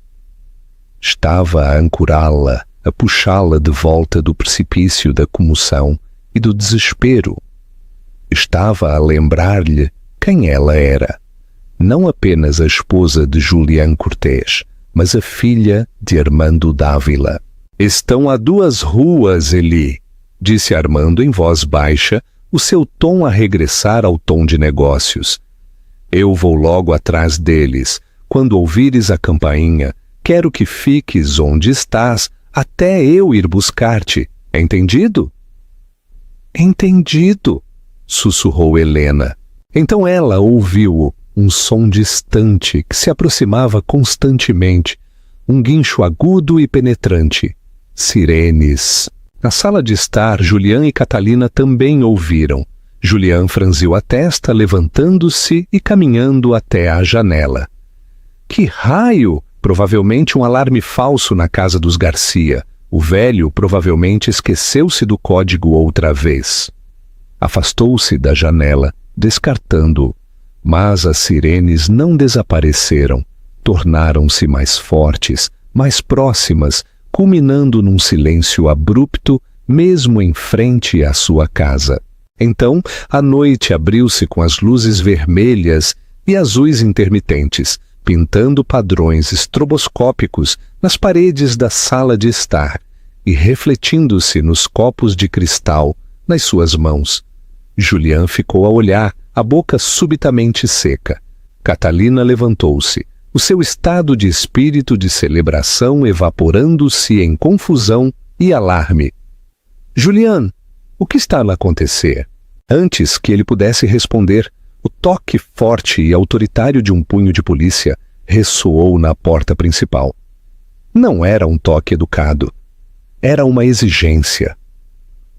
Estava a ancorá-la, a puxá-la de volta do precipício da comoção e do desespero. Estava a lembrar-lhe quem ela era. Não apenas a esposa de Julián Cortés, mas a filha de Armando Dávila. Estão a 2 ruas, Eli, disse Armando em voz baixa, o seu tom a regressar ao tom de negócios. Eu vou logo atrás deles. Quando ouvires a campainha, quero que fiques onde estás até eu ir buscar-te. Entendido? Entendido, sussurrou Helena. Então ela ouviu-o, um som distante que se aproximava constantemente, um guincho agudo e penetrante. Sirenes. Na sala de estar, Julián e Catalina também ouviram. Julián franziu a testa, levantando-se e caminhando até à janela. Que raio! Provavelmente um alarme falso na casa dos Garcia. O velho provavelmente esqueceu-se do código outra vez. Afastou-se da janela, descartando-o. Mas as sirenes não desapareceram. Tornaram-se mais fortes, mais próximas, culminando num silêncio abrupto, mesmo em frente à sua casa. Então, a noite abriu-se com as luzes vermelhas e azuis intermitentes, pintando padrões estroboscópicos nas paredes da sala de estar e refletindo-se nos copos de cristal nas suas mãos. Julián ficou a olhar, a boca subitamente seca. Catalina levantou-se, o seu estado de espírito de celebração evaporando-se em confusão e alarme. Julian, o que está a acontecer? Antes que ele pudesse responder, o toque forte e autoritário de um punho de polícia ressoou na porta principal. Não era um toque educado. Era uma exigência.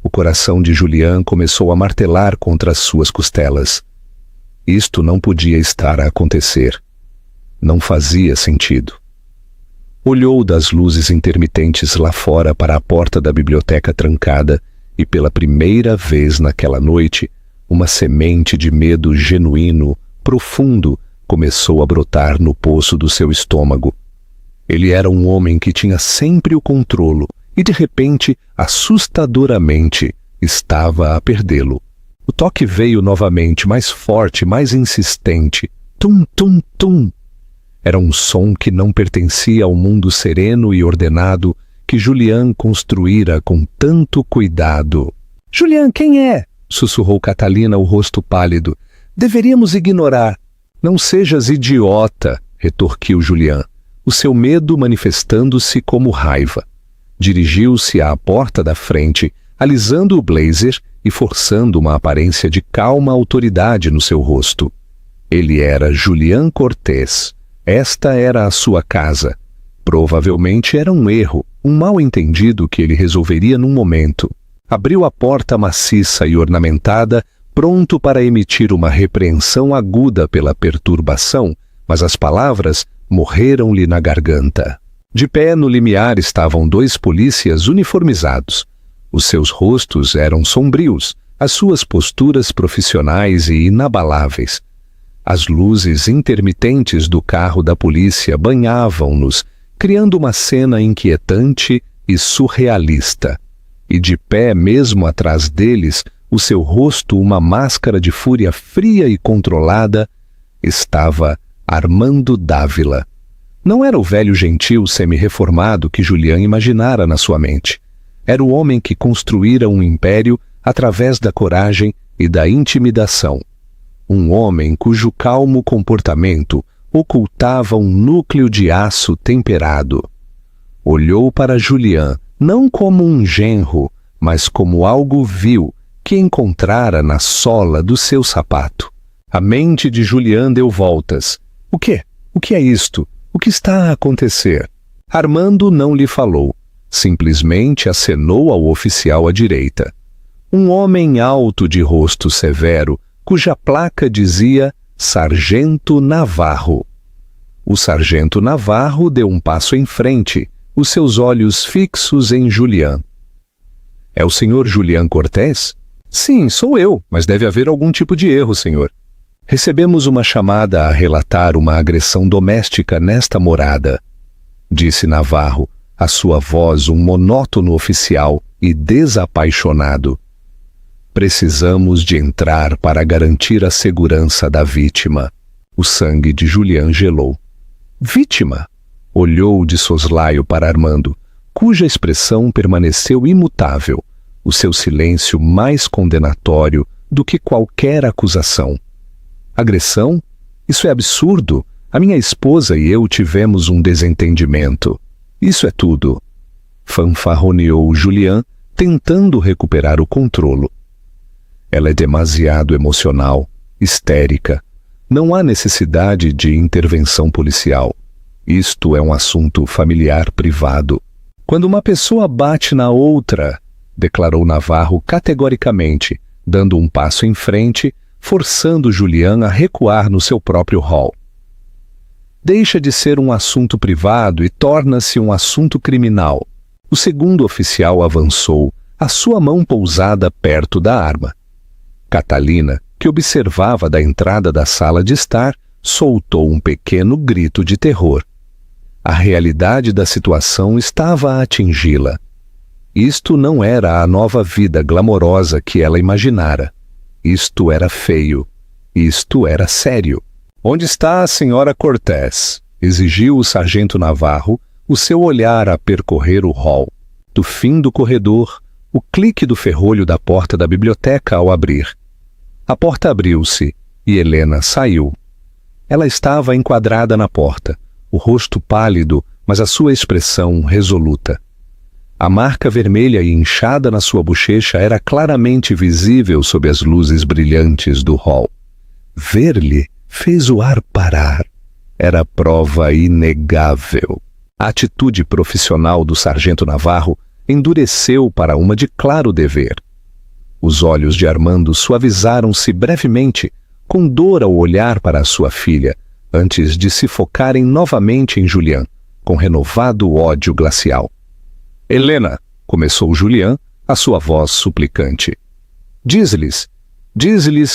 O coração de Julian começou a martelar contra as suas costelas. Isto não podia estar a acontecer. Não fazia sentido. Olhou das luzes intermitentes lá fora para a porta da biblioteca trancada e pela primeira vez naquela noite, uma semente de medo genuíno, profundo, começou a brotar no poço do seu estômago. Ele era um homem que tinha sempre o controlo e, de repente, assustadoramente, estava a perdê-lo. O toque veio novamente, mais forte, mais insistente. Tum, tum, tum. Era um som que não pertencia ao mundo sereno e ordenado que Julian construíra com tanto cuidado. — Julian, quem é? — sussurrou Catalina, o rosto pálido. — Deveríamos ignorar. — Não sejas idiota! — retorquiu Julian, o seu medo manifestando-se como raiva. Dirigiu-se à porta da frente, alisando o blazer e forçando uma aparência de calma autoridade no seu rosto. Ele era Julian Cortés. Esta era a sua casa. Provavelmente era um erro, um mal-entendido que ele resolveria num momento. Abriu a porta maciça e ornamentada, pronto para emitir uma repreensão aguda pela perturbação, mas as palavras morreram-lhe na garganta. De pé no limiar estavam 2 polícias uniformizados. Os seus rostos eram sombrios, as suas posturas profissionais e inabaláveis. As luzes intermitentes do carro da polícia banhavam-nos, criando uma cena inquietante e surrealista. E de pé mesmo atrás deles, o seu rosto uma máscara de fúria fria e controlada, estava Armando Dávila. Não era o velho gentil semi-reformado que Julian imaginara na sua mente. Era o homem que construíra um império através da coragem e da intimidação. Um homem cujo calmo comportamento ocultava um núcleo de aço temperado. Olhou para Julian, não como um genro, mas como algo vil que encontrara na sola do seu sapato. A mente de Julian deu voltas. O quê? O que é isto? O que está a acontecer? Armando não lhe falou. Simplesmente acenou ao oficial à direita. Um homem alto de rosto severo, cuja placa dizia Sargento Navarro. O Sargento Navarro deu um passo em frente, os seus olhos fixos em Julian. — É o senhor Julian Cortés? — Sim, sou eu, mas deve haver algum tipo de erro, senhor. Recebemos uma chamada a relatar uma agressão doméstica nesta morada, disse Navarro, a sua voz um monótono oficial e desapaixonado. Precisamos de entrar para garantir a segurança da vítima. O sangue de Julian gelou. Vítima? Olhou de soslaio para Armando, cuja expressão permaneceu imutável, o seu silêncio mais condenatório do que qualquer acusação. Agressão? Isso é absurdo. A minha esposa e eu tivemos um desentendimento. Isso é tudo. Fanfarroneou Julian, tentando recuperar o controlo. Ela é demasiado emocional, histérica. Não há necessidade de intervenção policial. Isto é um assunto familiar privado. Quando uma pessoa bate na outra, declarou Navarro categoricamente, dando um passo em frente, forçando Julian a recuar no seu próprio hall. Deixa de ser um assunto privado e torna-se um assunto criminal. O segundo oficial avançou, a sua mão pousada perto da arma. Catalina, que observava da entrada da sala de estar, soltou um pequeno grito de terror. A realidade da situação estava a atingi-la. Isto não era a nova vida glamourosa que ela imaginara. Isto era feio. Isto era sério. — Onde está a senhora Cortés? Exigiu o sargento Navarro, o seu olhar a percorrer o hall. Do fim do corredor, o clique do ferrolho da porta da biblioteca ao abrir. A porta abriu-se e Helena saiu. Ela estava enquadrada na porta, o rosto pálido, mas a sua expressão resoluta. A marca vermelha e inchada na sua bochecha era claramente visível sob as luzes brilhantes do hall. Ver-lhe fez o ar parar. Era prova inegável. A atitude profissional do sargento Navarro endureceu para uma de claro dever. Os olhos de Armando suavizaram-se brevemente, com dor ao olhar para a sua filha, antes de se focarem novamente em Julián, com renovado ódio glacial. Helena, começou Julián, a sua voz suplicante. Diz-lhes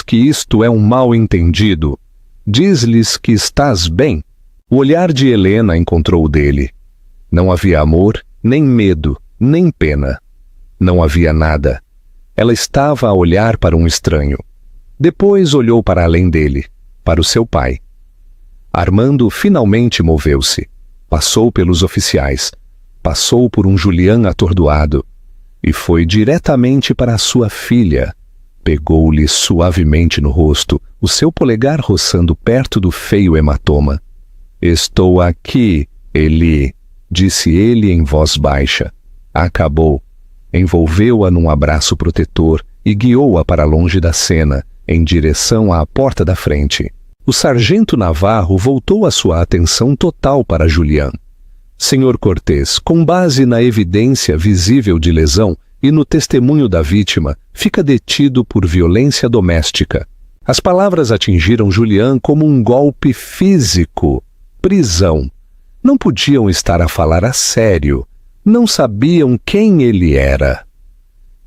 que isto é um mal-entendido. Diz-lhes que estás bem. O olhar de Helena encontrou o dele. Não havia amor, nem medo, nem pena. Não havia nada. Ela estava a olhar para um estranho. Depois olhou para além dele, para o seu pai. Armando finalmente moveu-se. Passou pelos oficiais. Passou por um Julián atordoado. E foi diretamente para a sua filha. Pegou-lhe suavemente no rosto, o seu polegar roçando perto do feio hematoma. Estou aqui, Eli, disse ele em voz baixa. Acabou. Envolveu-a num abraço protetor e guiou-a para longe da cena, em direção à porta da frente. O sargento Navarro voltou a sua atenção total para Julián. Senhor Cortés, com base na evidência visível de lesão e no testemunho da vítima, fica detido por violência doméstica. As palavras atingiram Julián como um golpe físico. Prisão. Não podiam estar a falar a sério. Não sabiam quem ele era.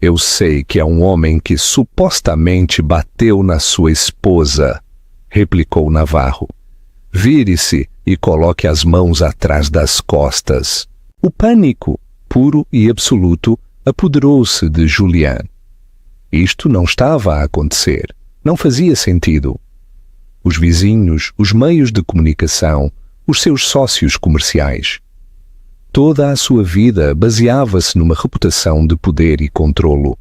Eu sei que é um homem que supostamente bateu na sua esposa, replicou Navarro. Vire-se e coloque as mãos atrás das costas. O pânico, puro e absoluto, apoderou-se de Julián. Isto não estava a acontecer. Não fazia sentido. Os vizinhos, os meios de comunicação, os seus sócios comerciais. Toda a sua vida baseava-se numa reputação de poder e controlo.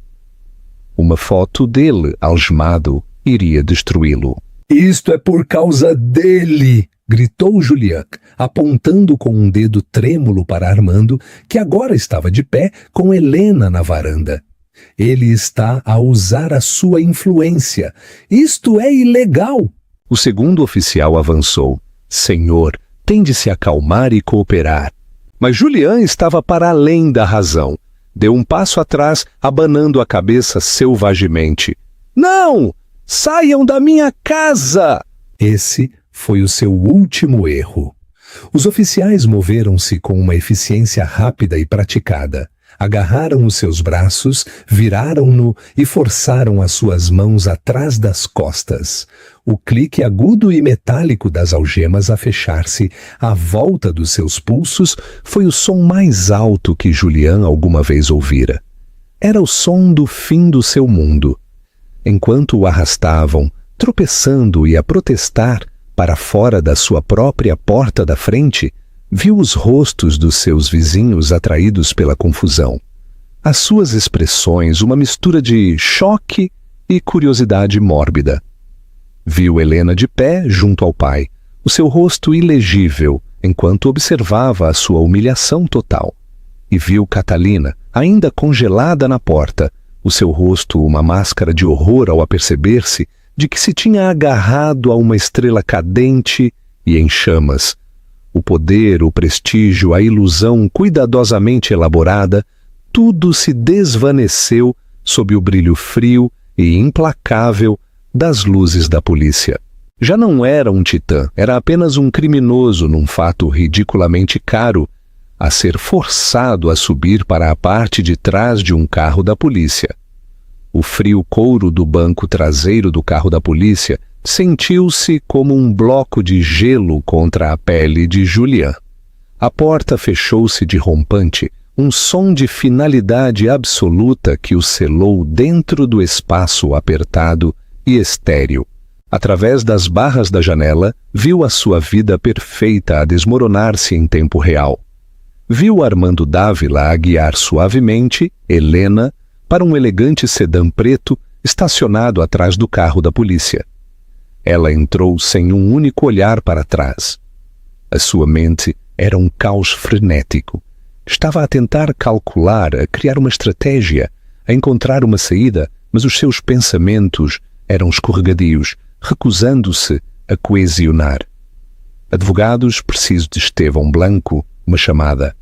Uma foto dele, algemado, iria destruí-lo. Isto é por causa dele, gritou Julián, apontando com um dedo trêmulo para Armando, que agora estava de pé com Helena na varanda. Ele está a usar a sua influência. Isto é ilegal. O segundo oficial avançou. Senhor, tem de se acalmar e cooperar. Mas Julián estava para além da razão. Deu um passo atrás, abanando a cabeça selvagemente. Não! Saiam da minha casa! Esse foi o seu último erro. Os oficiais moveram-se com uma eficiência rápida e praticada. Agarraram os seus braços, viraram-no e forçaram as suas mãos atrás das costas. O clique agudo e metálico das algemas a fechar-se à volta dos seus pulsos foi o som mais alto que Julián alguma vez ouvira. Era o som do fim do seu mundo. Enquanto o arrastavam, tropeçando e a protestar, para fora da sua própria porta da frente, viu os rostos dos seus vizinhos atraídos pela confusão. As suas expressões, uma mistura de choque e curiosidade mórbida. Viu Helena de pé junto ao pai, o seu rosto ilegível, enquanto observava a sua humilhação total. E viu Catalina, ainda congelada na porta, o seu rosto uma máscara de horror ao aperceber-se de que se tinha agarrado a uma estrela cadente e em chamas. O poder, o prestígio, a ilusão cuidadosamente elaborada, tudo se desvaneceu sob o brilho frio e implacável das luzes da polícia. Já não era um titã, era apenas um criminoso num fato ridiculamente caro, a ser forçado a subir para a parte de trás de um carro da polícia. O frio couro do banco traseiro do carro da polícia sentiu-se como um bloco de gelo contra a pele de Julián. A porta fechou-se de rompante, um som de finalidade absoluta que o selou dentro do espaço apertado e estéril. Através das barras da janela, viu a sua vida perfeita a desmoronar-se em tempo real. Viu Armando Dávila a guiar suavemente Helena para um elegante sedã preto estacionado atrás do carro da polícia. Ela entrou sem um único olhar para trás. A sua mente era um caos frenético. Estava a tentar calcular, a criar uma estratégia, a encontrar uma saída, mas os seus pensamentos eram escorregadios, recusando-se a coesionar. Advogados, preciso de Estevão Blanco, uma chamada.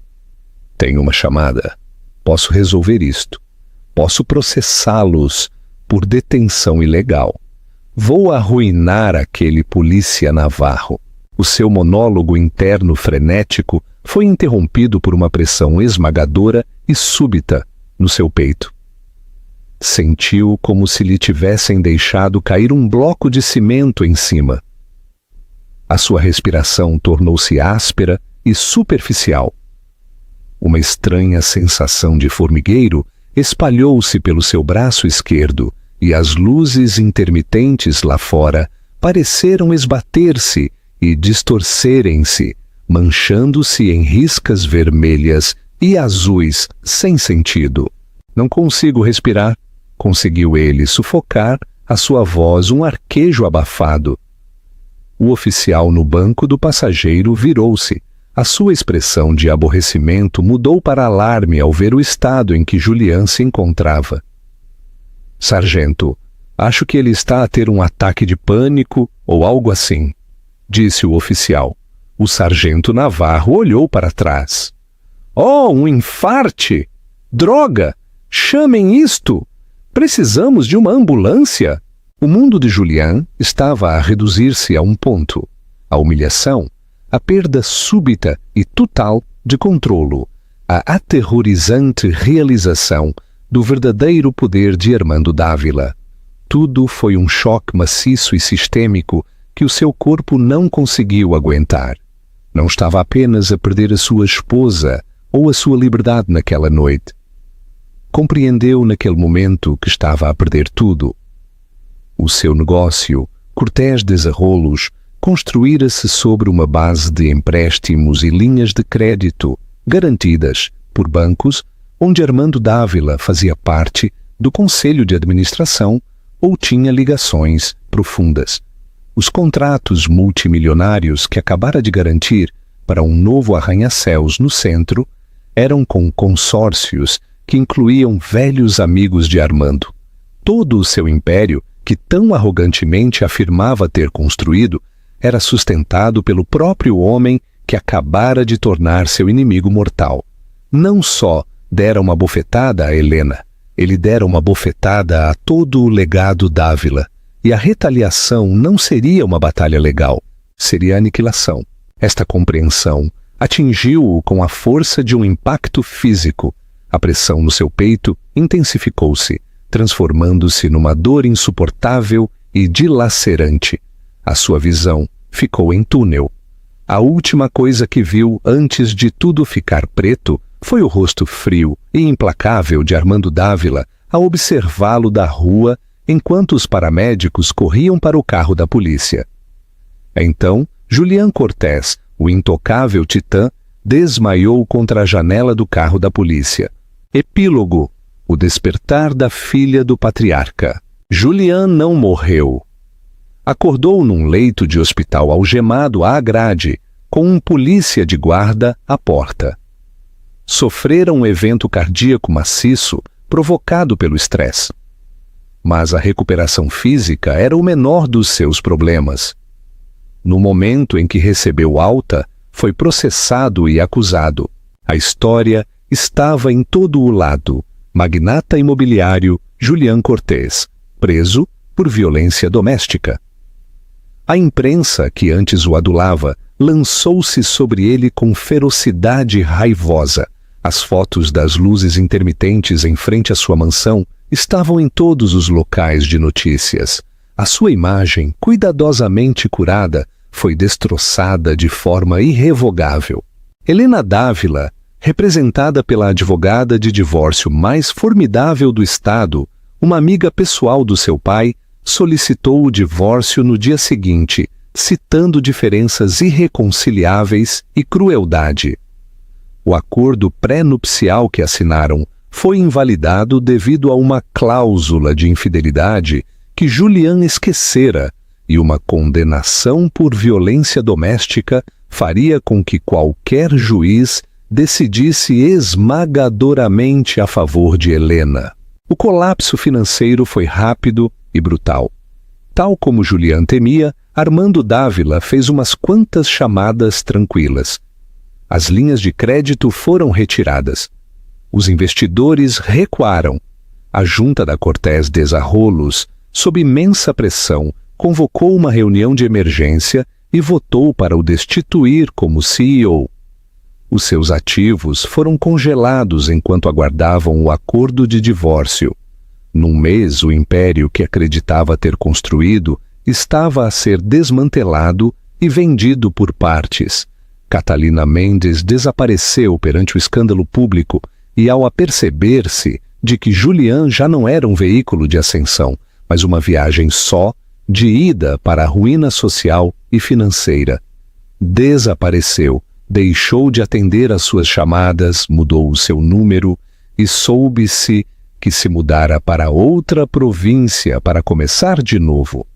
Tenho uma chamada. Posso resolver isto. Posso processá-los por detenção ilegal. Vou arruinar aquele polícia Navarro. O seu monólogo interno frenético foi interrompido por uma pressão esmagadora e súbita no seu peito. Sentiu como se lhe tivessem deixado cair um bloco de cimento em cima. A sua respiração tornou-se áspera e superficial. Uma estranha sensação de formigueiro espalhou-se pelo seu braço esquerdo e as luzes intermitentes lá fora pareceram esbater-se e distorcerem-se, manchando-se em riscas vermelhas e azuis sem sentido. Não consigo respirar, conseguiu ele sufocar a sua voz um arquejo abafado. O oficial no banco do passageiro virou-se. A sua expressão de aborrecimento mudou para alarme ao ver o estado em que Julián se encontrava. Sargento, acho que ele está a ter um ataque de pânico ou algo assim, disse o oficial. O sargento Navarro olhou para trás. Oh, um infarte! Droga! Chamem isto! Precisamos de uma ambulância! O mundo de Julián estava a reduzir-se a um ponto. A humilhação, a perda súbita e total de controlo, a aterrorizante realização do verdadeiro poder de Armando Dávila. Tudo foi um choque maciço e sistêmico que o seu corpo não conseguiu aguentar. Não estava apenas a perder a sua esposa ou a sua liberdade naquela noite. Compreendeu naquele momento que estava a perder tudo. O seu negócio, Cortés Desarrolos, construíra-se sobre uma base de empréstimos e linhas de crédito garantidas por bancos onde Armando Dávila fazia parte do conselho de administração ou tinha ligações profundas. Os contratos multimilionários que acabara de garantir para um novo arranha-céus no centro eram com consórcios que incluíam velhos amigos de Armando. Todo o seu império, que tão arrogantemente afirmava ter construído, era sustentado pelo próprio homem que acabara de tornar seu inimigo mortal. Não só dera uma bofetada a Helena, ele dera uma bofetada a todo o legado Dávila, e a retaliação não seria uma batalha legal, seria aniquilação. Esta compreensão atingiu-o com a força de um impacto físico. A pressão no seu peito intensificou-se, transformando-se numa dor insuportável e dilacerante. A sua visão ficou em túnel. A última coisa que viu antes de tudo ficar preto foi o rosto frio e implacável de Armando Dávila a observá-lo da rua enquanto os paramédicos corriam para o carro da polícia. Então, Julián Cortés, o intocável titã, desmaiou contra a janela do carro da polícia. Epílogo: o despertar da filha do patriarca. Julián não morreu. Acordou num leito de hospital algemado à grade, com um polícia de guarda à porta. Sofrera um evento cardíaco maciço provocado pelo estresse. Mas a recuperação física era o menor dos seus problemas. No momento em que recebeu alta, foi processado e acusado. A história estava em todo o lado. Magnata imobiliário Julián Cortés, preso por violência doméstica. A imprensa, que antes o adulava, lançou-se sobre ele com ferocidade raivosa. As fotos das luzes intermitentes em frente à sua mansão estavam em todos os locais de notícias. A sua imagem, cuidadosamente curada, foi destroçada de forma irrevogável. Helena Dávila, representada pela advogada de divórcio mais formidável do Estado, uma amiga pessoal do seu pai, solicitou o divórcio no dia seguinte, citando diferenças irreconciliáveis e crueldade. O acordo pré-nupcial que assinaram foi invalidado devido a uma cláusula de infidelidade que Julián esquecera, e uma condenação por violência doméstica faria com que qualquer juiz decidisse esmagadoramente a favor de Helena. O colapso financeiro foi rápido e brutal. Tal como Julián temia, Armando Dávila fez umas quantas chamadas tranquilas. As linhas de crédito foram retiradas. Os investidores recuaram. A junta da Cortés Desarrolos, sob imensa pressão, convocou uma reunião de emergência e votou para o destituir como CEO. Os seus ativos foram congelados enquanto aguardavam o acordo de divórcio. Num mês, o império que acreditava ter construído estava a ser desmantelado e vendido por partes. Catalina Mendes desapareceu perante o escândalo público e, ao aperceber-se de que Julián já não era um veículo de ascensão, mas uma viagem só, de ida para a ruína social e financeira, desapareceu, deixou de atender às suas chamadas, mudou o seu número e soube-se que se mudara para outra província para começar de novo.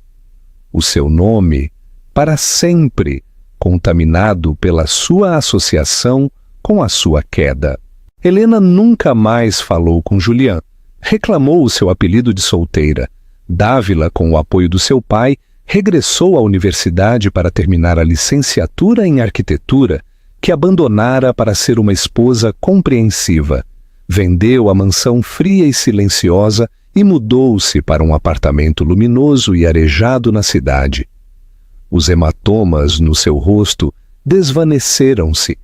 O seu nome, para sempre, contaminado pela sua associação com a sua queda. Helena nunca mais falou com Julián. Reclamou o seu apelido de solteira. Dávila, com o apoio do seu pai, regressou à universidade para terminar a licenciatura em arquitetura, que abandonara para ser uma esposa compreensiva. Vendeu a mansão fria e silenciosa e mudou-se para um apartamento luminoso e arejado na cidade. Os hematomas no seu rosto desvaneceram-se,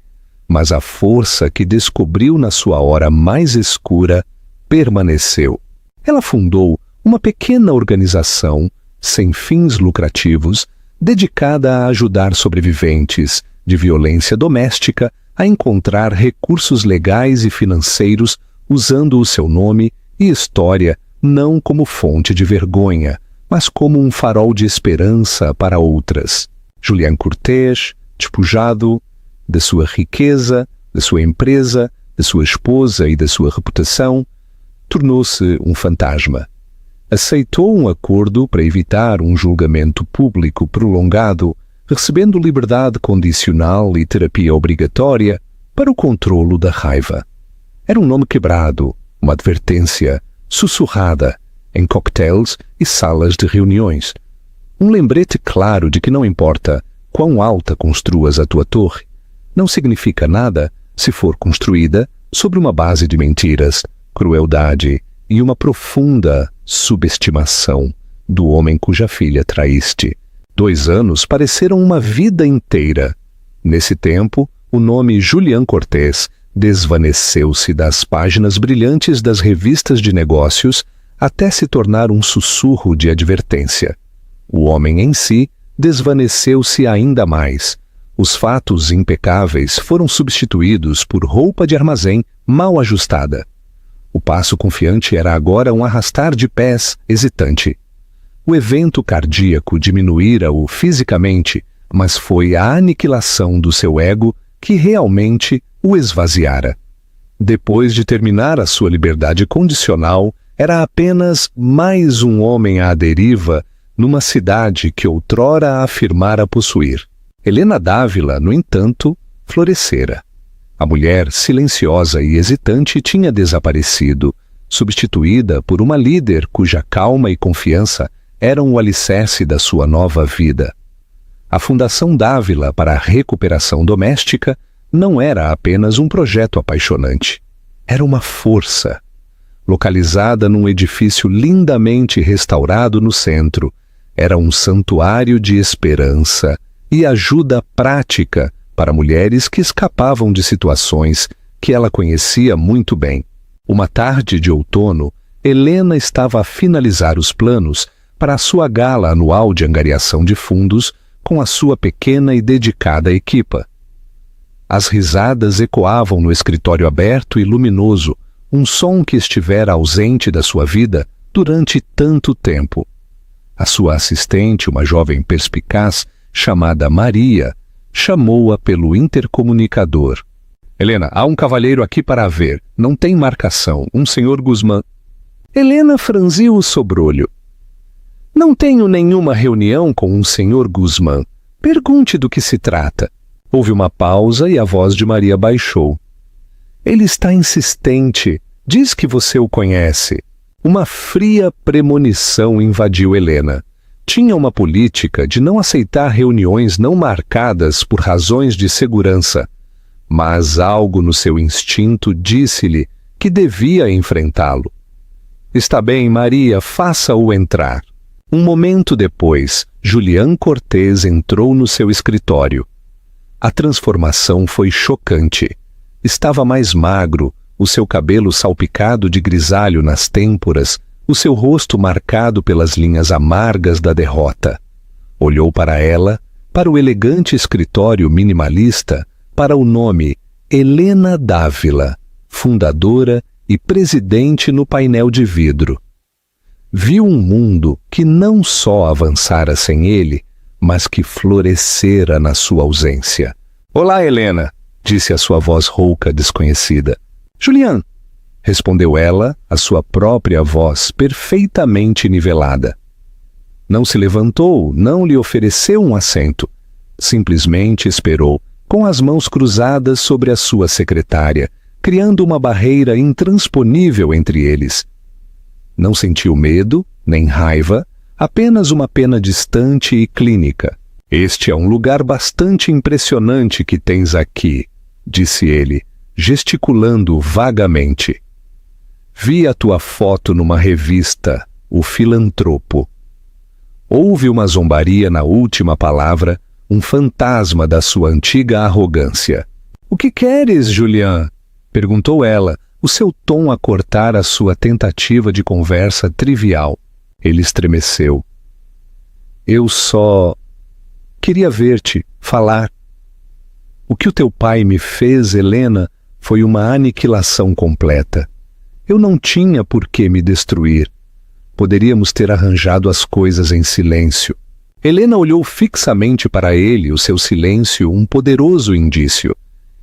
mas a força que descobriu na sua hora mais escura permaneceu. Ela fundou uma pequena organização, sem fins lucrativos, dedicada a ajudar sobreviventes de violência doméstica a encontrar recursos legais e financeiros usando o seu nome e história não como fonte de vergonha, mas como um farol de esperança para outras. Julián Cortés, despojado de sua riqueza, de sua empresa, de sua esposa e da sua reputação, tornou-se um fantasma. Aceitou um acordo para evitar um julgamento público prolongado, recebendo liberdade condicional e terapia obrigatória para o controlo da raiva. Era um nome quebrado, uma advertência sussurrada em coquetéis e salas de reuniões. Um lembrete claro de que não importa quão alta construas a tua torre, não significa nada se for construída sobre uma base de mentiras, crueldade e uma profunda subestimação do homem cuja filha traíste. 2 anos pareceram uma vida inteira. Nesse tempo, o nome Julián Cortés desvaneceu-se das páginas brilhantes das revistas de negócios até se tornar um sussurro de advertência. O homem em si desvaneceu-se ainda mais. Os fatos impecáveis foram substituídos por roupa de armazém mal ajustada. O passo confiante era agora um arrastar de pés hesitante. O evento cardíaco diminuíra-o fisicamente, mas foi a aniquilação do seu ego que realmente o esvaziara. Depois de terminar a sua liberdade condicional, era apenas mais um homem à deriva numa cidade que outrora afirmara possuir. Helena Dávila, no entanto, florescera. A mulher silenciosa e hesitante tinha desaparecido, substituída por uma líder cuja calma e confiança eram o alicerce da sua nova vida. A Fundação Dávila para a Recuperação Doméstica não era apenas um projeto apaixonante. Era uma força. Localizada num edifício lindamente restaurado no centro, era um santuário de esperança e ajuda prática para mulheres que escapavam de situações que ela conhecia muito bem. Uma tarde de outono, Helena estava a finalizar os planos para a sua gala anual de angariação de fundos com a sua pequena e dedicada equipa. As risadas ecoavam no escritório aberto e luminoso, um som que estivera ausente da sua vida durante tanto tempo. A sua assistente, uma jovem perspicaz, chamada Maria, chamou-a pelo intercomunicador. Helena, há um cavalheiro aqui para ver. Não tem marcação. Um senhor Guzmán. Helena franziu o sobrolho. Não tenho nenhuma reunião com um senhor Guzmán. Pergunte do que se trata. Houve uma pausa e a voz de Maria baixou. Ele está insistente. Diz que você o conhece. Uma fria premonição invadiu Helena. Tinha uma política de não aceitar reuniões não marcadas por razões de segurança, mas algo no seu instinto disse-lhe que devia enfrentá-lo. Está bem, Maria, faça-o entrar. Um momento depois, Julián Cortés entrou no seu escritório. A transformação foi chocante. Estava mais magro, o seu cabelo salpicado de grisalho nas têmporas, o seu rosto marcado pelas linhas amargas da derrota. Olhou para ela, para o elegante escritório minimalista, para o nome Helena Dávila, fundadora e presidente no painel de vidro. Viu um mundo que não só avançara sem ele, mas que florescera na sua ausência. Olá, Helena, disse a sua voz rouca desconhecida. Julián, respondeu ela, a sua própria voz perfeitamente nivelada. Não se levantou, não lhe ofereceu um assento. Simplesmente esperou, com as mãos cruzadas sobre a sua secretária, criando uma barreira intransponível entre eles. Não sentiu medo, nem raiva, apenas uma pena distante e clínica. Este é um lugar bastante impressionante que tens aqui, disse ele, gesticulando vagamente. Vi a tua foto numa revista, O Filantropo. Houve uma zombaria na última palavra, um fantasma da sua antiga arrogância. O que queres, Julián? Perguntou ela, o seu tom a cortar a sua tentativa de conversa trivial. Ele estremeceu. Eu só queria ver-te, falar. O que o teu pai me fez, Helena, foi uma aniquilação completa. Eu não tinha por que me destruir. Poderíamos ter arranjado as coisas em silêncio. Helena olhou fixamente para ele, o seu silêncio um poderoso indício.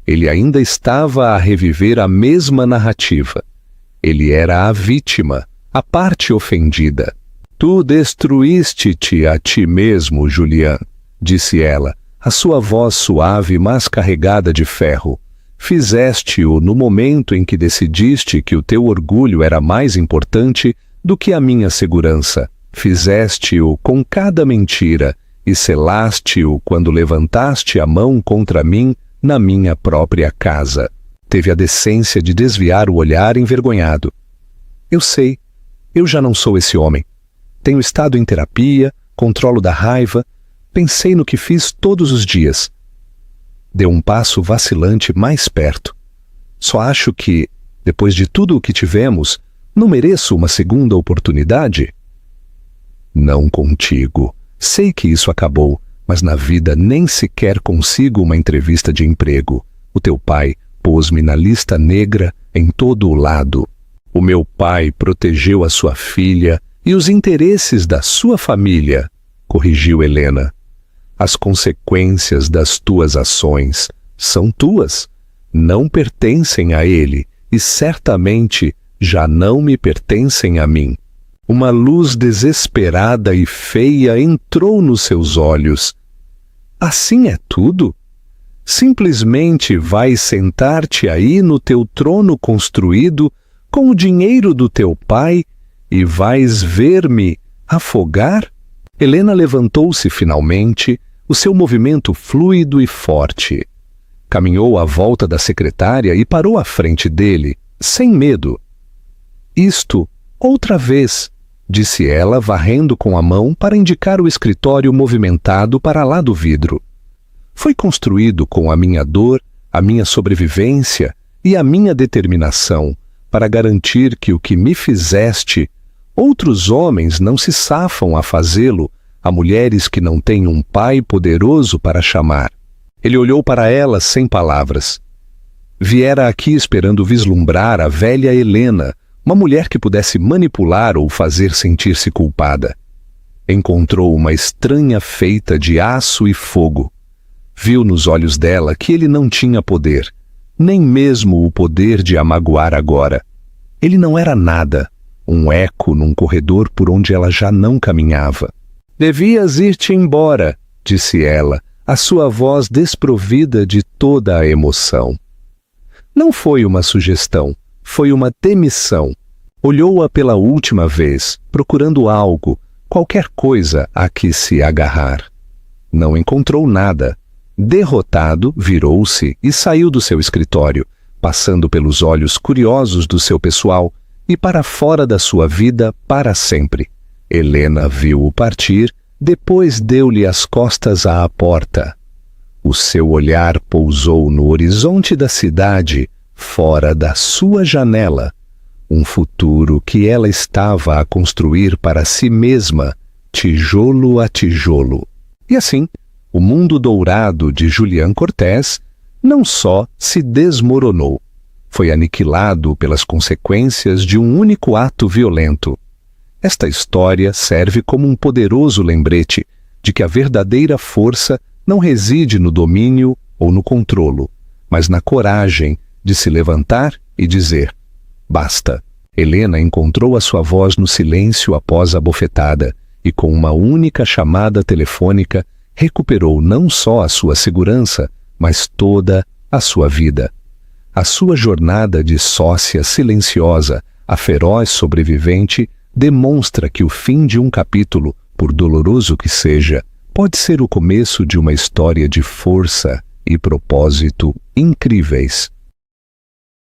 Ele ainda estava a reviver a mesma narrativa. Ele era a vítima, a parte ofendida. Tu destruíste-te a ti mesmo, Julián, disse ela, a sua voz suave mas carregada de ferro. Fizeste-o no momento em que decidiste que o teu orgulho era mais importante do que a minha segurança. Fizeste-o com cada mentira e selaste-o quando levantaste a mão contra mim na minha própria casa. Teve a decência de desviar o olhar envergonhado. Eu sei, eu já não sou esse homem. Tenho estado em terapia, controlo da raiva, pensei no que fiz todos os dias. Deu um passo vacilante mais perto. Só acho que, depois de tudo o que tivemos, não mereço uma segunda oportunidade? Não contigo. Sei que isso acabou, mas na vida nem sequer consigo uma entrevista de emprego. O teu pai pôs-me na lista negra em todo o lado. O meu pai protegeu a sua filha e os interesses da sua família, corrigiu Helena. As consequências das tuas ações são tuas, não pertencem a ele e certamente já não me pertencem a mim. Uma luz desesperada e feia entrou nos seus olhos. Assim é tudo? Simplesmente vais sentar-te aí no teu trono construído com o dinheiro do teu pai e vais ver-me afogar? Helena levantou-se finalmente, o seu movimento fluido e forte. Caminhou à volta da secretária e parou à frente dele, sem medo. Isto, outra vez, disse ela, varrendo com a mão para indicar o escritório movimentado para lá do vidro. Foi construído com a minha dor, a minha sobrevivência e a minha determinação para garantir que o que me fizeste, outros homens não se safam a fazê-lo a mulheres que não têm um pai poderoso para chamar. Ele olhou para ela sem palavras. Viera aqui esperando vislumbrar a velha Helena, uma mulher que pudesse manipular ou fazer sentir-se culpada. Encontrou uma estranha feita de aço e fogo. Viu nos olhos dela que ele não tinha poder, nem mesmo o poder de a magoar agora. Ele não era nada, um eco num corredor por onde ela já não caminhava. Devias ir-te embora, disse ela, a sua voz desprovida de toda a emoção. Não foi uma sugestão, foi uma demissão. Olhou-a pela última vez, procurando algo, qualquer coisa a que se agarrar. Não encontrou nada. Derrotado, virou-se e saiu do seu escritório, passando pelos olhos curiosos do seu pessoal e para fora da sua vida para sempre. Helena viu-o partir, depois deu-lhe as costas à porta. O seu olhar pousou no horizonte da cidade, fora da sua janela. Um futuro que ela estava a construir para si mesma, tijolo a tijolo. E assim, o mundo dourado de Julián Cortés não só se desmoronou, foi aniquilado pelas consequências de um único ato violento. Esta história serve como um poderoso lembrete de que a verdadeira força não reside no domínio ou no controlo, mas na coragem de se levantar e dizer: basta. Helena encontrou a sua voz no silêncio após a bofetada e, com uma única chamada telefônica, recuperou não só a sua segurança, mas toda a sua vida. A sua jornada de sócia silenciosa, a feroz sobrevivente, demonstra que o fim de um capítulo, por doloroso que seja, pode ser o começo de uma história de força e propósito incríveis.